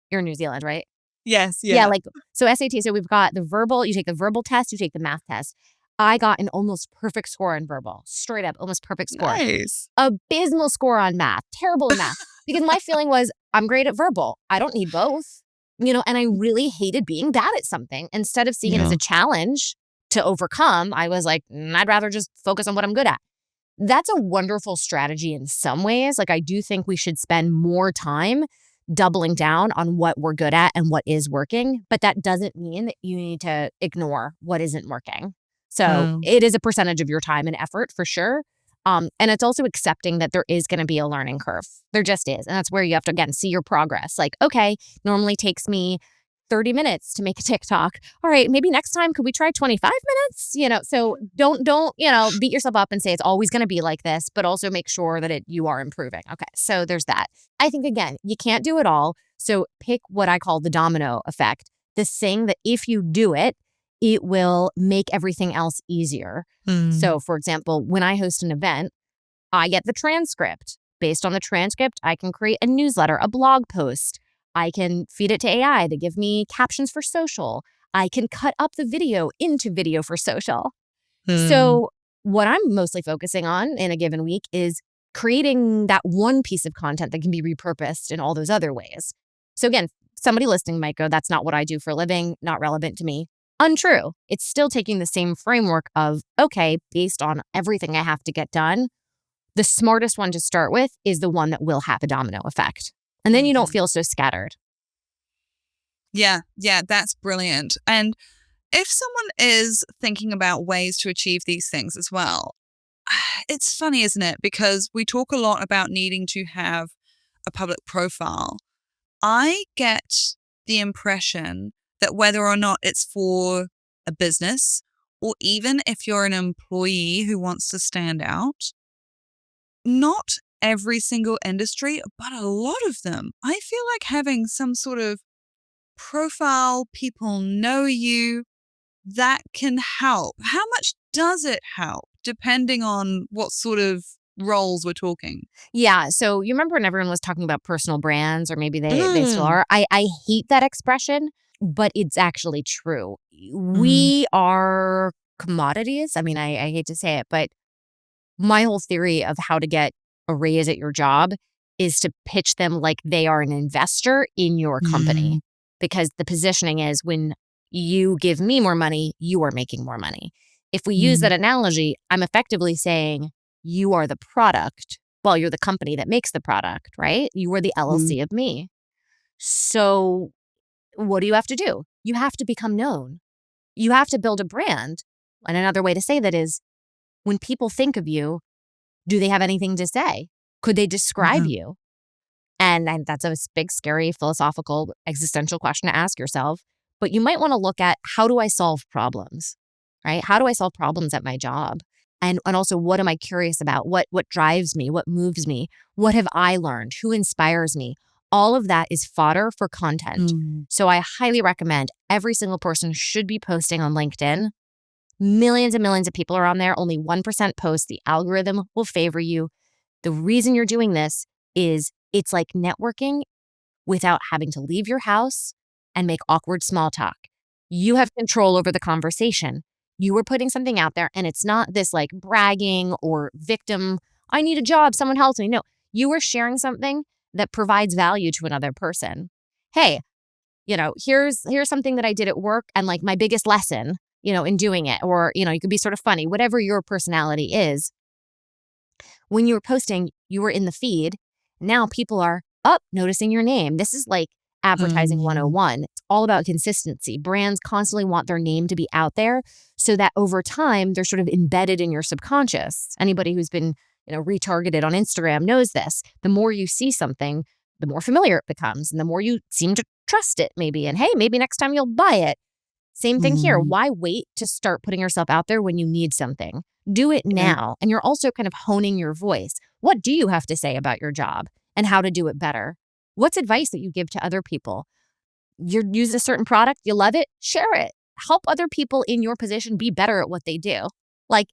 you're in New Zealand, right? Yes, Yeah, like, so SAT, so we've got the verbal, you take the verbal test, you take the math test. I got an almost perfect score in verbal, straight up, almost perfect score. Nice. Abysmal score on math, terrible in math, because my feeling was I'm great at verbal. I don't need both, you know, and I really hated being bad at something. Instead of seeing it as a challenge to overcome, I was like, I'd rather just focus on what I'm good at. That's a wonderful strategy in some ways. Like, I do think we should spend more time doubling down on what we're good at and what is working, but that doesn't mean that you need to ignore what isn't working. So it is a percentage of your time and effort for sure. And it's also accepting that there is going to be a learning curve. There just is. And that's where you have to, again, see your progress. Like, okay, normally takes me 30 minutes to make a TikTok. All right, maybe next time, could we try 25 minutes? You know, so don't, you know, beat yourself up and say it's always going to be like this, but also make sure that you are improving. Okay, so there's that. I think, again, you can't do it all. So pick what I call the domino effect. This thing that if you do it, it will make everything else easier. So, for example, when I host an event, I get the transcript. Based on the transcript, I can create a newsletter, a blog post. I can feed it to AI to give me captions for social. I can cut up the video into video for social. So what I'm mostly focusing on in a given week is creating that one piece of content that can be repurposed in all those other ways. So again, somebody listening might go, that's not what I do for a living, not relevant to me. Untrue. It's still taking the same framework of, okay, based on everything I have to get done, the smartest one to start with is the one that will have a domino effect. And then you don't feel so scattered. Yeah, that's brilliant. And if someone is thinking about ways to achieve these things as well, it's funny, isn't it? Because we talk a lot about needing to have a public profile. I get the impression that whether or not it's for a business, or even if you're an employee who wants to stand out, not every single industry, but a lot of them, I feel like having some sort of profile, people know you, that can help. How much does it help, depending on what sort of roles we're talking? Yeah. So you remember when everyone was talking about personal brands, or maybe they still are? I hate that expression, but it's actually true. We are commodities. I mean, I hate to say it, but my whole theory of how to get a raise at your job is to pitch them like they are an investor in your company. Because the positioning is, when you give me more money, you are making more money. If we use that analogy, I'm effectively saying you are the product. Well, you're the company that makes the product, right? You are the LLC of me. So what do you have to do? You have to become known. You have to build a brand. And another way to say that is, when people think of you, do they have anything to say? Could they describe you? And that's a big, scary, philosophical, existential question to ask yourself. But you might want to look at, how do I solve problems, right? How do I solve problems at my job? And also, what am I curious about? What drives me? What moves me? What have I learned? Who inspires me? All of that is fodder for content. So I highly recommend every single person should be posting on LinkedIn. Millions and millions of people are on there. Only 1% post. The algorithm will favor you. The reason you're doing this is it's like networking without having to leave your house and make awkward small talk. You have control over the conversation. You are putting something out there, and it's not this like bragging or victim, I need a job, someone help me. No, you are sharing something that provides value to another person. Hey, here's something that I did at work and like my biggest lesson, in doing it. Or, you could be sort of funny, whatever your personality is. When you were posting, you were in the feed. Now people are noticing your name. This is like advertising 101. It's all about consistency. Brands constantly want their name to be out there so that over time, they're sort of embedded in your subconscious. Anybody who's been, retargeted on Instagram knows this. The more you see something, the more familiar it becomes and the more you seem to trust it maybe. And hey, maybe next time you'll buy it. Same thing here. Why wait to start putting yourself out there when you need something? Do it now. And you're also kind of honing your voice. What do you have to say about your job and how to do it better? What's advice that you give to other people? You use a certain product, you love it, share it. Help other people in your position be better at what they do. Like,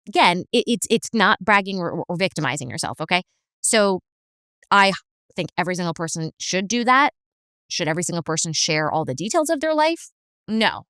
again, it's not bragging or victimizing yourself, okay? So I think every single person should do that. Should every single person share all the details of their life? No.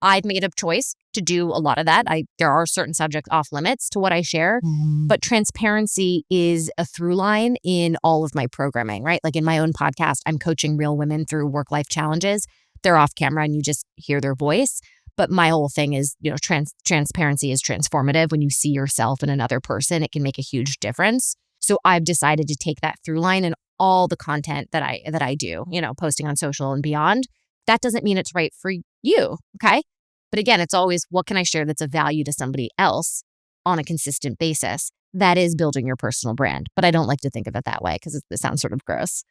I've made a choice to do a lot of that. There are certain subjects off limits to what I share, but transparency is a through line in all of my programming, right? Like in my own podcast, I'm coaching real women through work-life challenges. They're off camera and you just hear their voice. But my whole thing is, transparency is transformative. When you see yourself in another person, it can make a huge difference. So I've decided to take that through line in all the content that I do, posting on social and beyond. That doesn't mean it's right for you, okay? But again, it's always, what can I share that's of value to somebody else on a consistent basis? That is building your personal brand. But I don't like to think of it that way because it sounds sort of gross.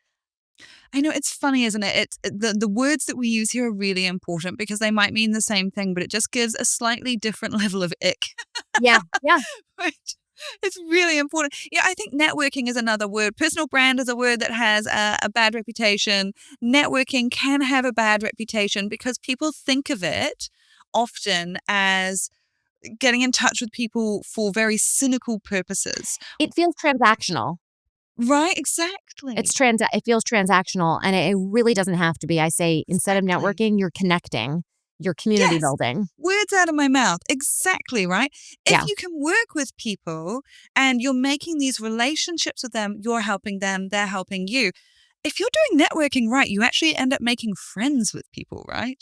I know, it's funny, isn't it? It's the words that we use here are really important because they might mean the same thing, but it just gives a slightly different level of ick. Yeah. Right? It's really important. Yeah, I think networking is another word. Personal brand is a word that has a bad reputation. Networking can have a bad reputation because people think of it often as getting in touch with people for very cynical purposes. It feels transactional. Right, exactly. It feels transactional, and it really doesn't have to be. I say instead of networking, you're connecting. Your community building. Words out of my mouth. Exactly, right? If you can work with people and you're making these relationships with them, you're helping them, they're helping you. If you're doing networking right, you actually end up making friends with people, right?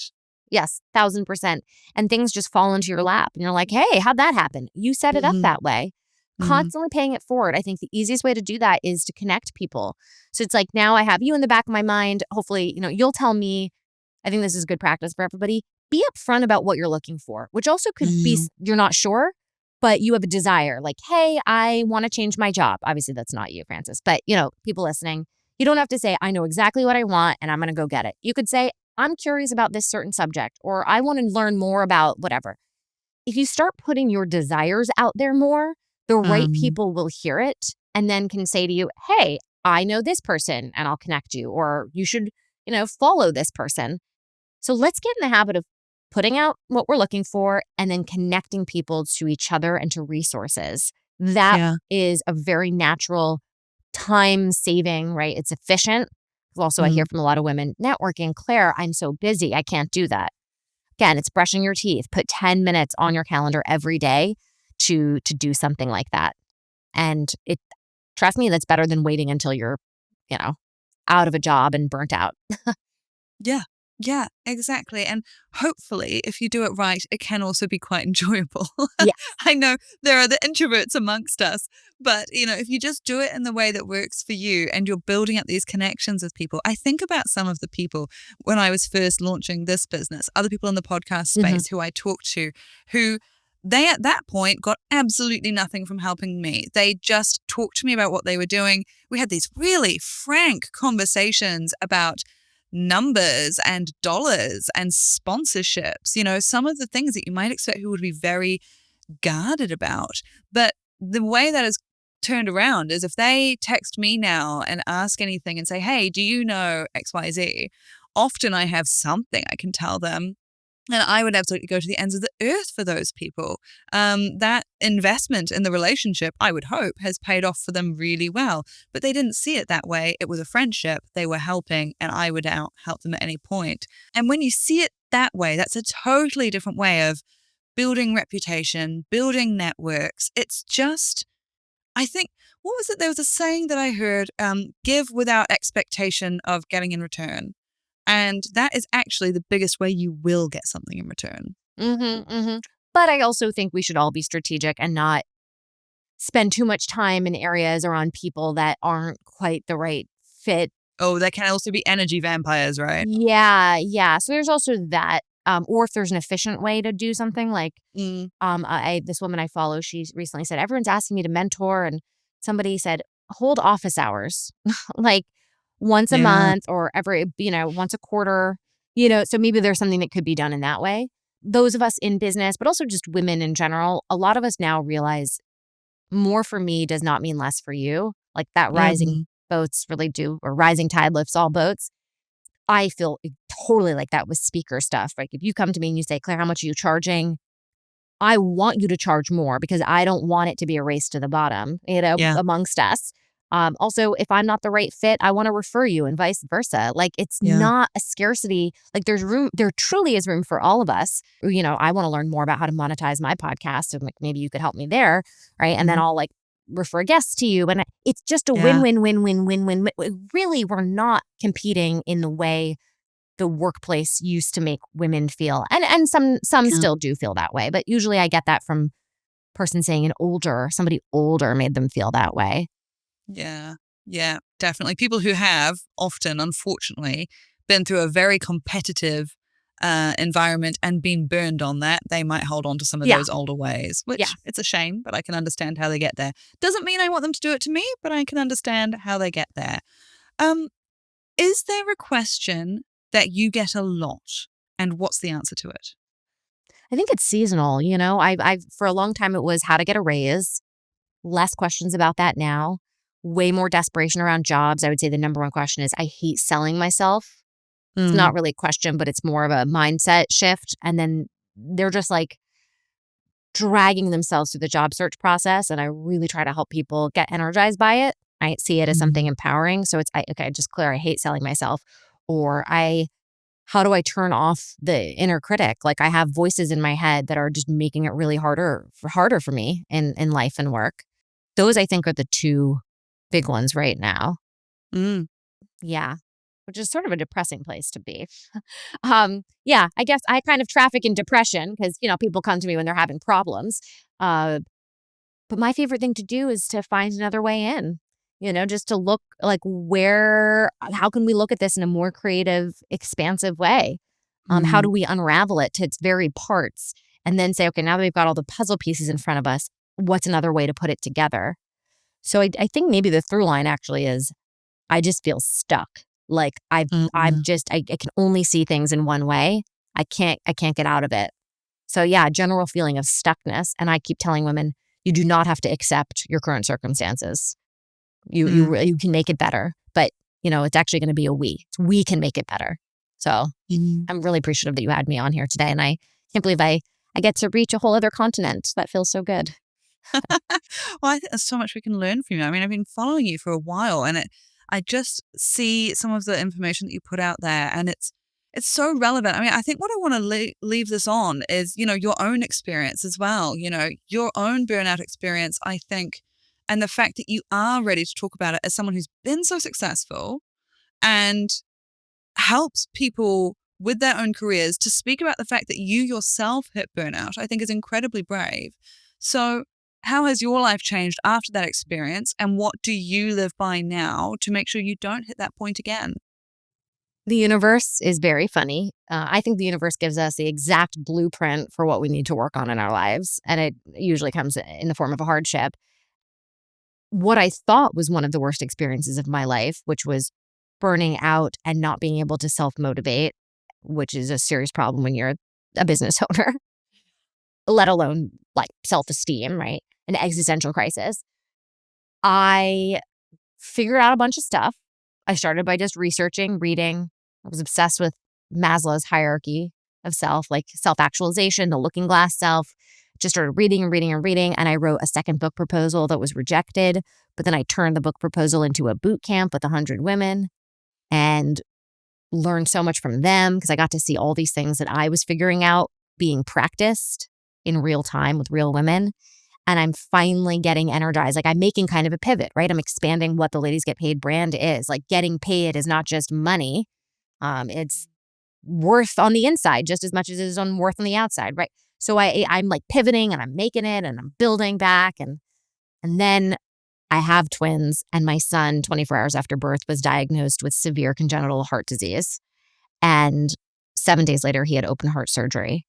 Yes, 1,000%. And things just fall into your lap. And you're like, hey, how'd that happen? You set it up that way. Constantly paying it forward. I think the easiest way to do that is to connect people. So it's like, now I have you in the back of my mind. Hopefully, you'll tell me. I think this is good practice for everybody. Be upfront about what you're looking for, which also could be you're not sure, but you have a desire. Like, hey, I want to change my job. Obviously, that's not you, Frances. But, people listening, you don't have to say, I know exactly what I want and I'm going to go get it. You could say, I'm curious about this certain subject, or I want to learn more about whatever. If you start putting your desires out there more, the right people will hear it and then can say to you, hey, I know this person and I'll connect you, or you should, follow this person. So let's get in the habit of putting out what we're looking for and then connecting people to each other and to resources. That is a very natural time saving, right? It's efficient. Also, I hear from a lot of women, networking, Claire, I'm so busy. I can't do that. Again, it's brushing your teeth. Put 10 minutes on your calendar every day to do something like that. And trust me, that's better than waiting until you're, out of a job and burnt out. Yeah, exactly. And hopefully, if you do it right, it can also be quite enjoyable. Yeah. I know there are the introverts amongst us, but if you just do it in the way that works for you and you're building up these connections with people. I think about some of the people when I was first launching this business, other people in the podcast space who I talked to, who they at that point got absolutely nothing from helping me. They just talked to me about what they were doing. We had these really frank conversations about numbers and dollars and sponsorships, some of the things that you might expect people would be very guarded about. But the way that is turned around is if they text me now and ask anything and say, hey, do you know XYZ? Often I have something I can tell them. And I would absolutely go to the ends of the earth for those people. That investment in the relationship, I would hope, has paid off for them really well. But they didn't see it that way. It was a friendship. They were helping, and I would help them at any point. And when you see it that way, that's a totally different way of building reputation, building networks. It's just, I think, what was it? There was a saying that I heard, give without expectation of getting in return. And that is actually the biggest way you will get something in return. But I also think we should all be strategic and not spend too much time in areas or on people that aren't quite the right fit. Oh, there can also be energy vampires, right? Yeah. So there's also that. Or if there's an efficient way to do something like, this woman I follow, she recently said, everyone's asking me to mentor. And somebody said, hold office hours. Like, once a month or every, once a quarter, so maybe there's something that could be done in that way. Those of us in business, but also just women in general, a lot of us now realize more for me does not mean less for you. Like that rising boats really do, or rising tide lifts all boats. I feel totally like that with speaker stuff. Like if you come to me and you say, Claire, how much are you charging? I want you to charge more because I don't want it to be a race to the bottom, amongst us. Also, if I'm not the right fit, I want to refer you and vice versa. Like it's not a scarcity. Like there truly is room for all of us. I want to learn more about how to monetize my podcast. So maybe you could help me there. Right. And then I'll refer guests to you. And it's just a win-win-win-win-win-win. Really, we're not competing in the way the workplace used to make women feel. And some still do feel that way. But usually I get that from person saying somebody older made them feel that way. Yeah, definitely. People who have often, unfortunately, been through a very competitive environment and been burned on that, they might hold on to some of those older ways, which it's a shame, but I can understand how they get there. Doesn't mean I want them to do it to me, but I can understand how they get there. Is there a question that you get a lot, and what's the answer to it? I think it's seasonal. I've for a long time it was how to get a raise. Less questions about that now. Way more desperation around jobs. I would say the number one question is I hate selling myself. It's not really a question, but it's more of a mindset shift. And then they're just like dragging themselves through the job search process. And I really try to help people get energized by it. I see it as something empowering. So it's, just Claire, I hate selling myself. Or how do I turn off the inner critic? Like I have voices in my head that are just making it really harder for me in life and work. Those I think are the two big ones right now. Yeah. Which is sort of a depressing place to be. I guess I kind of traffic in depression because, people come to me when they're having problems. But my favorite thing to do is to find another way in, just to look like how can we look at this in a more creative, expansive way? How do we unravel it to its very parts and then say, okay, now that we've got all the puzzle pieces in front of us, what's another way to put it together? So I think maybe the through line actually is I just feel stuck. Like I can only see things in one way. I can't get out of it. So general feeling of stuckness. And I keep telling women, you do not have to accept your current circumstances. You can make it better, but it's actually going to be we can make it better. So I'm really appreciative that you had me on here today. And I can't believe I get to reach a whole other continent. That feels so good. Well, I think there's so much we can learn from you. I mean, I've been following you for a while and I just see some of the information that you put out there and it's so relevant. I mean, I think what I want to leave this on is, your own experience as well, your own burnout experience, I think, and the fact that you are ready to talk about it as someone who's been so successful and helps people with their own careers to speak about the fact that you yourself hit burnout, I think is incredibly brave. So how has your life changed after that experience and what do you live by now to make sure you don't hit that point again? The universe is very funny. I think the universe gives us the exact blueprint for what we need to work on in our lives. And it usually comes in the form of a hardship. What I thought was one of the worst experiences of my life, which was burning out and not being able to self-motivate, which is a serious problem when you're a business owner, let alone like self-esteem, right? An existential crisis. I figured out a bunch of stuff. I started by just researching, reading. I was obsessed with Maslow's hierarchy of self, like self-actualization, the looking glass self. Just started reading and reading and reading. And I wrote a second book proposal that was rejected. But then I turned the book proposal into a boot camp with 100 women and learned so much from them because I got to see all these things that I was figuring out being practiced in real time with real women. And I'm finally getting energized. Like I'm making kind of a pivot, right? I'm expanding what the Ladies Get Paid brand is. Like getting paid is not just money. It's worth on the inside just as much as it is on worth on the outside, right? So I'm like pivoting and I'm making it and I'm building back. And then I have twins and my son, 24 hours after birth, was diagnosed with severe congenital heart disease. And 7 days later, he had open heart surgery.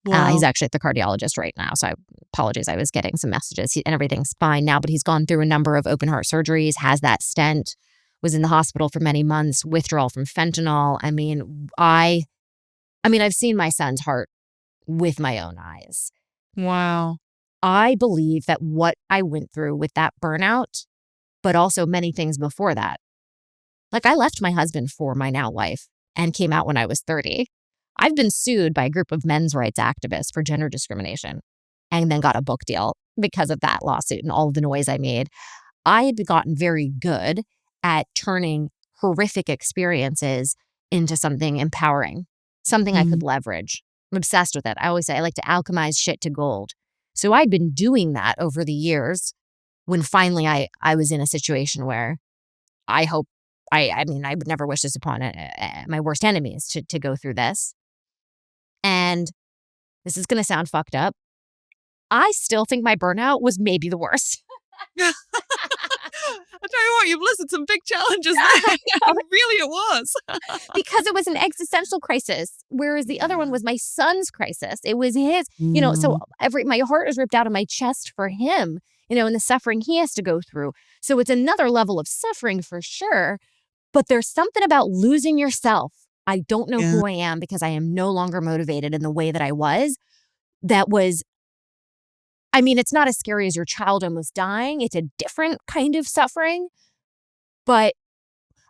Wow. He's actually at the cardiologist right now. So I apologize. I was getting some messages and everything's fine now, but he's gone through a number of open heart surgeries, has that stent, was in the hospital for many months, withdrawal from fentanyl. I mean, I've seen my son's heart with my own eyes. Wow. I believe that what I went through with that burnout, but also many things before that, like I left my husband for my now wife and came out when I was 30. I've been sued by a group of men's rights activists for gender discrimination and then got a book deal because of that lawsuit and all of the noise I made. I had gotten very good at turning horrific experiences into something empowering, something I could leverage. I'm obsessed with it. I always say I like to alchemize shit to gold. So I'd been doing that over the years when finally I was in a situation where I would never wish this upon my worst enemies to go through this. And this is going to sound fucked up. I still think my burnout was maybe the worst. I tell you what, you've listed some big challenges there. Really, it was. Because it was an existential crisis, whereas the other one was my son's crisis. It was his, so my heart is ripped out of my chest for him, and the suffering he has to go through. So it's another level of suffering for sure. But there's something about losing yourself. I don't know who I am because I am no longer motivated in the way that I was. It's not as scary as your child almost dying. It's a different kind of suffering, but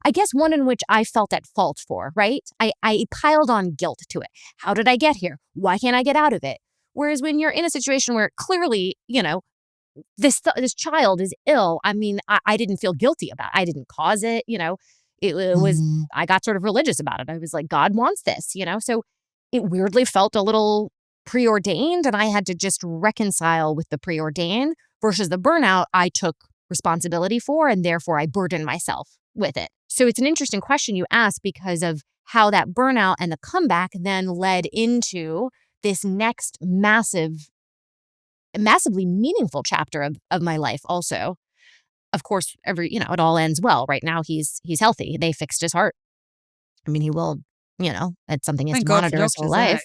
I guess one in which I felt at fault for, right? I piled on guilt to it. How did I get here? Why can't I get out of it? Whereas when you're in a situation where clearly, this child is ill, I didn't feel guilty about it. I didn't cause it, It was, I got sort of religious about it. I was like, God wants this, So it weirdly felt a little preordained, and I had to just reconcile with the preordained versus the burnout I took responsibility for, and therefore I burdened myself with it. So it's an interesting question you ask because of how that burnout and the comeback then led into this next massively meaningful chapter of my life also. Of course, it all ends well. Right now he's healthy. They fixed his heart. He will, it's something he has Thank to God monitor for his whole doctors, life.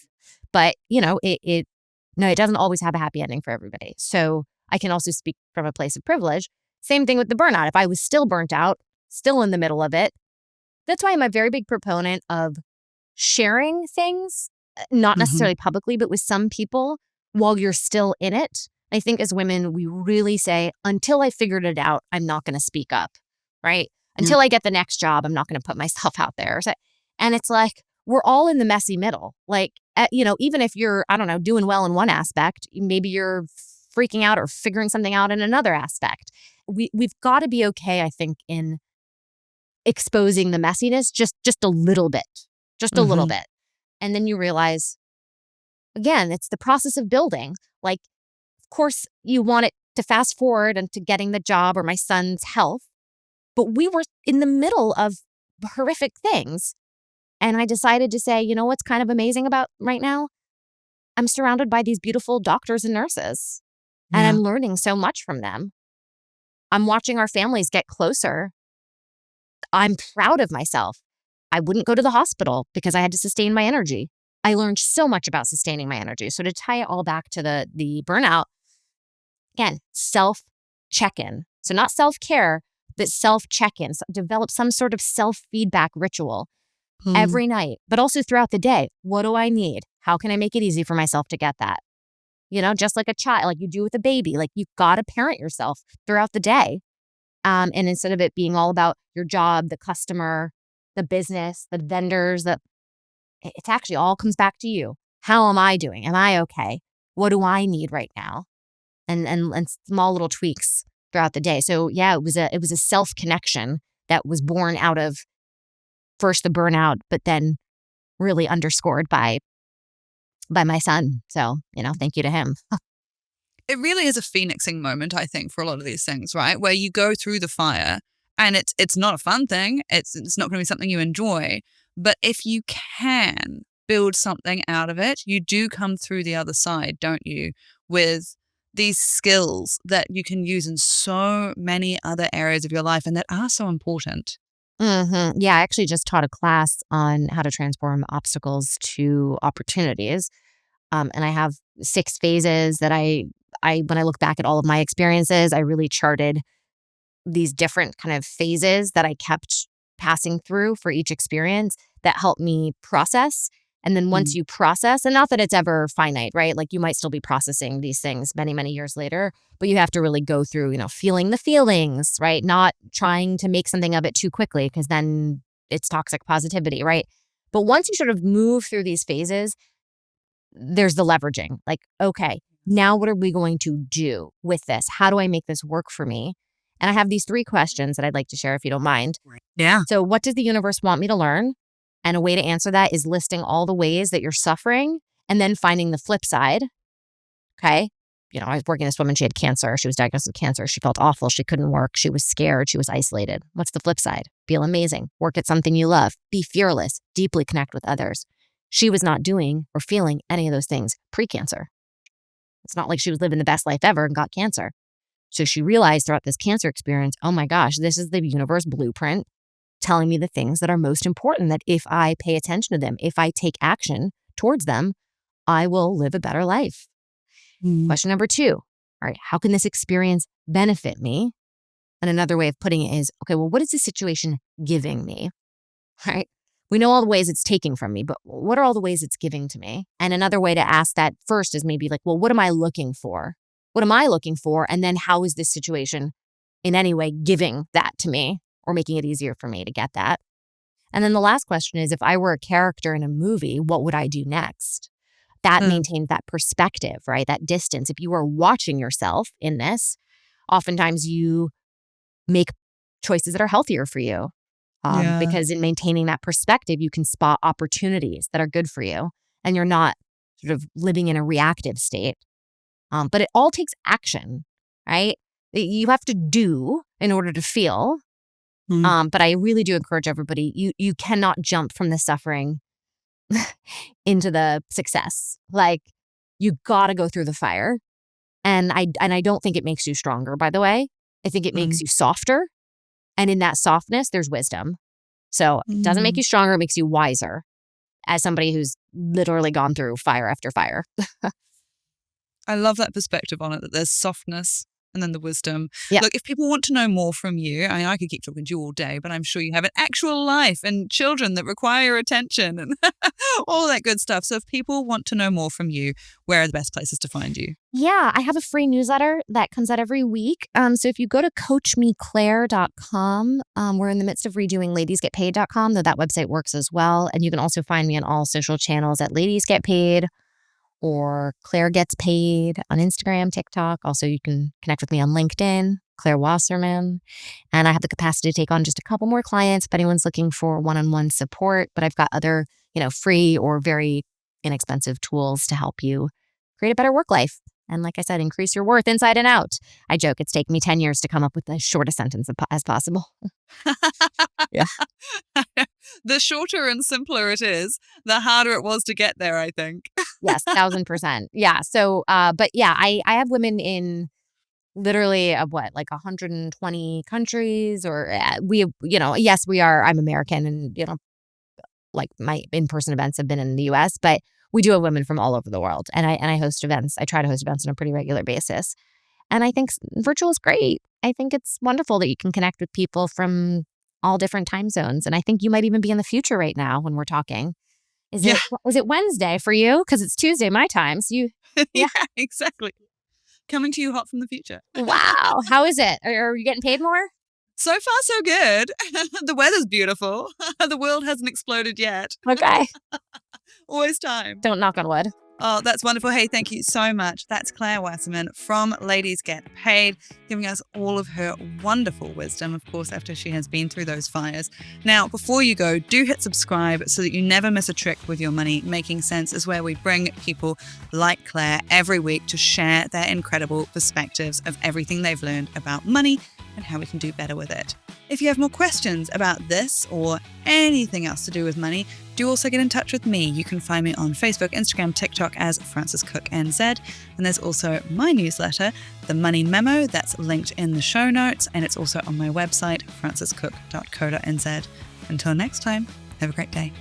But, it doesn't always have a happy ending for everybody. So I can also speak from a place of privilege. Same thing with the burnout. If I was still burnt out, still in the middle of it, that's why I'm a very big proponent of sharing things, not necessarily publicly, but with some people while you're still in it. I think as women, we really say, until I figured it out, I'm not going to speak up, right? Until I get the next job, I'm not going to put myself out there. And it's like, we're all in the messy middle. Like, even if you're, doing well in one aspect, maybe you're freaking out or figuring something out in another aspect. We've got to be okay, I think, in exposing the messiness just a little bit, just a little bit. And then you realize, again, it's the process of building. Like, of course, you want it to fast forward and to getting the job or my son's health. But we were in the middle of horrific things. And I decided to say, what's kind of amazing about right now? I'm surrounded by these beautiful doctors and nurses. And I'm learning so much from them. I'm watching our families get closer. I'm proud of myself. I wouldn't go to the hospital because I had to sustain my energy. I learned so much about sustaining my energy. So to tie it all back to the burnout, again, self check-in. So not self-care, but self check-in. So develop some sort of self-feedback ritual every night, but also throughout the day. What do I need? How can I make it easy for myself to get that? Just like a child, like you do with a baby, like you've got to parent yourself throughout the day. And instead of it being all about your job, the customer, the business, the vendors, it's actually all comes back to you. How am I doing? Am I okay? What do I need right now? And small little tweaks throughout the day. So yeah, it was a self connection that was born out of first the burnout, but then really underscored by my son. So, thank you to him. It really is a phoenixing moment, I think, for a lot of these things, right? Where you go through the fire and it's not a fun thing. It's not going to be something you enjoy. But if you can build something out of it, you do come through the other side, don't you? With these skills that you can use in so many other areas of your life and that are so important. Mm-hmm. Yeah, I actually just taught a class on how to transform obstacles to opportunities. And I have 6 phases that I when I look back at all of my experiences, I really charted these different kind of phases that I kept passing through for each experience that helped me process. And then once you process, and not that it's ever finite, right? Like you might still be processing these things many, many years later, but you have to really go through, feeling the feelings, right? Not trying to make something of it too quickly because then it's toxic positivity, right? But once you sort of move through these phases, there's the leveraging. Like, okay, now what are we going to do with this? How do I make this work for me? And I have these 3 questions that I'd like to share if you don't mind. Yeah. So what does the universe want me to learn? And a way to answer that is listing all the ways that you're suffering and then finding the flip side. Okay. I was working with this woman, she had cancer. She was diagnosed with cancer. She felt awful. She couldn't work. She was scared. She was isolated. What's the flip side? Feel amazing. Work at something you love. Be fearless. Deeply connect with others. She was not doing or feeling any of those things pre-cancer. It's not like she was living the best life ever and got cancer. So she realized throughout this cancer experience, oh my gosh, this is the universe blueprint telling me the things that are most important, that if I pay attention to them, if I take action towards them, I will live a better life. Question number 2, all right, how can this experience benefit me? And another way of putting it is, okay, well, what is this situation giving me? Right? We know all the ways it's taking from me, but what are all the ways it's giving to me? And another way to ask that first is maybe like, well, what am I looking for? What am I looking for? And then how is this situation in any way giving that to me or making it easier for me to get that? And then the last question is, if I were a character in a movie, what would I do next? That maintains that perspective, right? That distance. If you are watching yourself in this, oftentimes you make choices that are healthier for you. Because in maintaining that perspective, you can spot opportunities that are good for you and you're not sort of living in a reactive state. But it all takes action, right? You have to do in order to feel. But I really do encourage everybody, you cannot jump from the suffering into the success. Like you got to go through the fire. And I don't think it makes you stronger, by the way. I think it makes you softer. And in that softness, there's wisdom. So it doesn't make you stronger, it makes you wiser as somebody who's literally gone through fire after fire. I love that perspective on it, that there's softness and then the wisdom. Yeah. Look, if people want to know more from you, I could keep talking to you all day, but I'm sure you have an actual life and children that require attention and all that good stuff. So if people want to know more from you, where are the best places to find you? Yeah, I have a free newsletter that comes out every week. So if you go to coachmeclaire.com, we're in the midst of redoing ladiesgetpaid.com, though that website works as well. And you can also find me on all social channels at Ladies Get Paid or Claire Gets Paid on Instagram, TikTok. Also, you can connect with me on LinkedIn, Claire Wasserman. And I have the capacity to take on just a couple more clients if anyone's looking for one-on-one support. But I've got other, free or very inexpensive tools to help you create a better work life. And like I said, increase your worth inside and out. I joke it's taken me 10 years to come up with the shortest sentence as possible. Yeah. The shorter and simpler it is, the harder it was to get there, I think. Yes, 1,000%. Yeah. So, but yeah, I have women in literally like 120 countries or yes, we are. I'm American and, like my in-person events have been in the US, but we do have women from all over the world. And I host events. I try to host events on a pretty regular basis. And I think virtual is great. I think it's wonderful that you can connect with people from all different time zones. And I think you might even be in the future right now when we're talking. Was it Wednesday for you? Because it's Tuesday my time. So you, yeah, exactly. Coming to you hot from the future. Wow. How is it? Are you getting paid more? So far, so good. The weather's beautiful. The world hasn't exploded yet. Okay. Always time. Don't knock on wood. Oh, that's wonderful. Hey, thank you so much. That's Claire Wasserman from Ladies Get Paid, giving us all of her wonderful wisdom, of course, after she has been through those fires. Now, before you go, do hit subscribe so that you never miss a trick with your money. Making Sense is where we bring people like Claire every week to share their incredible perspectives of everything they've learned about money and how we can do better with it. If you have more questions about this or anything else to do with money, do also get in touch with me. You can find me on Facebook, Instagram, TikTok as Frances Cook NZ. And there's also my newsletter, The Money Memo, that's linked in the show notes. And it's also on my website, francescook.co.nz. Until next time, have a great day.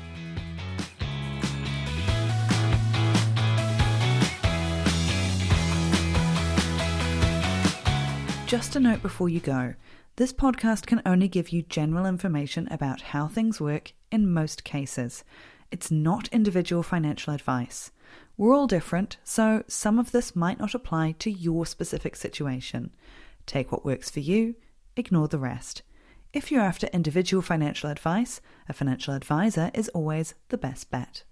Just a note before you go. This podcast can only give you general information about how things work in most cases. It's not individual financial advice. We're all different, so some of this might not apply to your specific situation. Take what works for you, ignore the rest. If you're after individual financial advice, a financial advisor is always the best bet.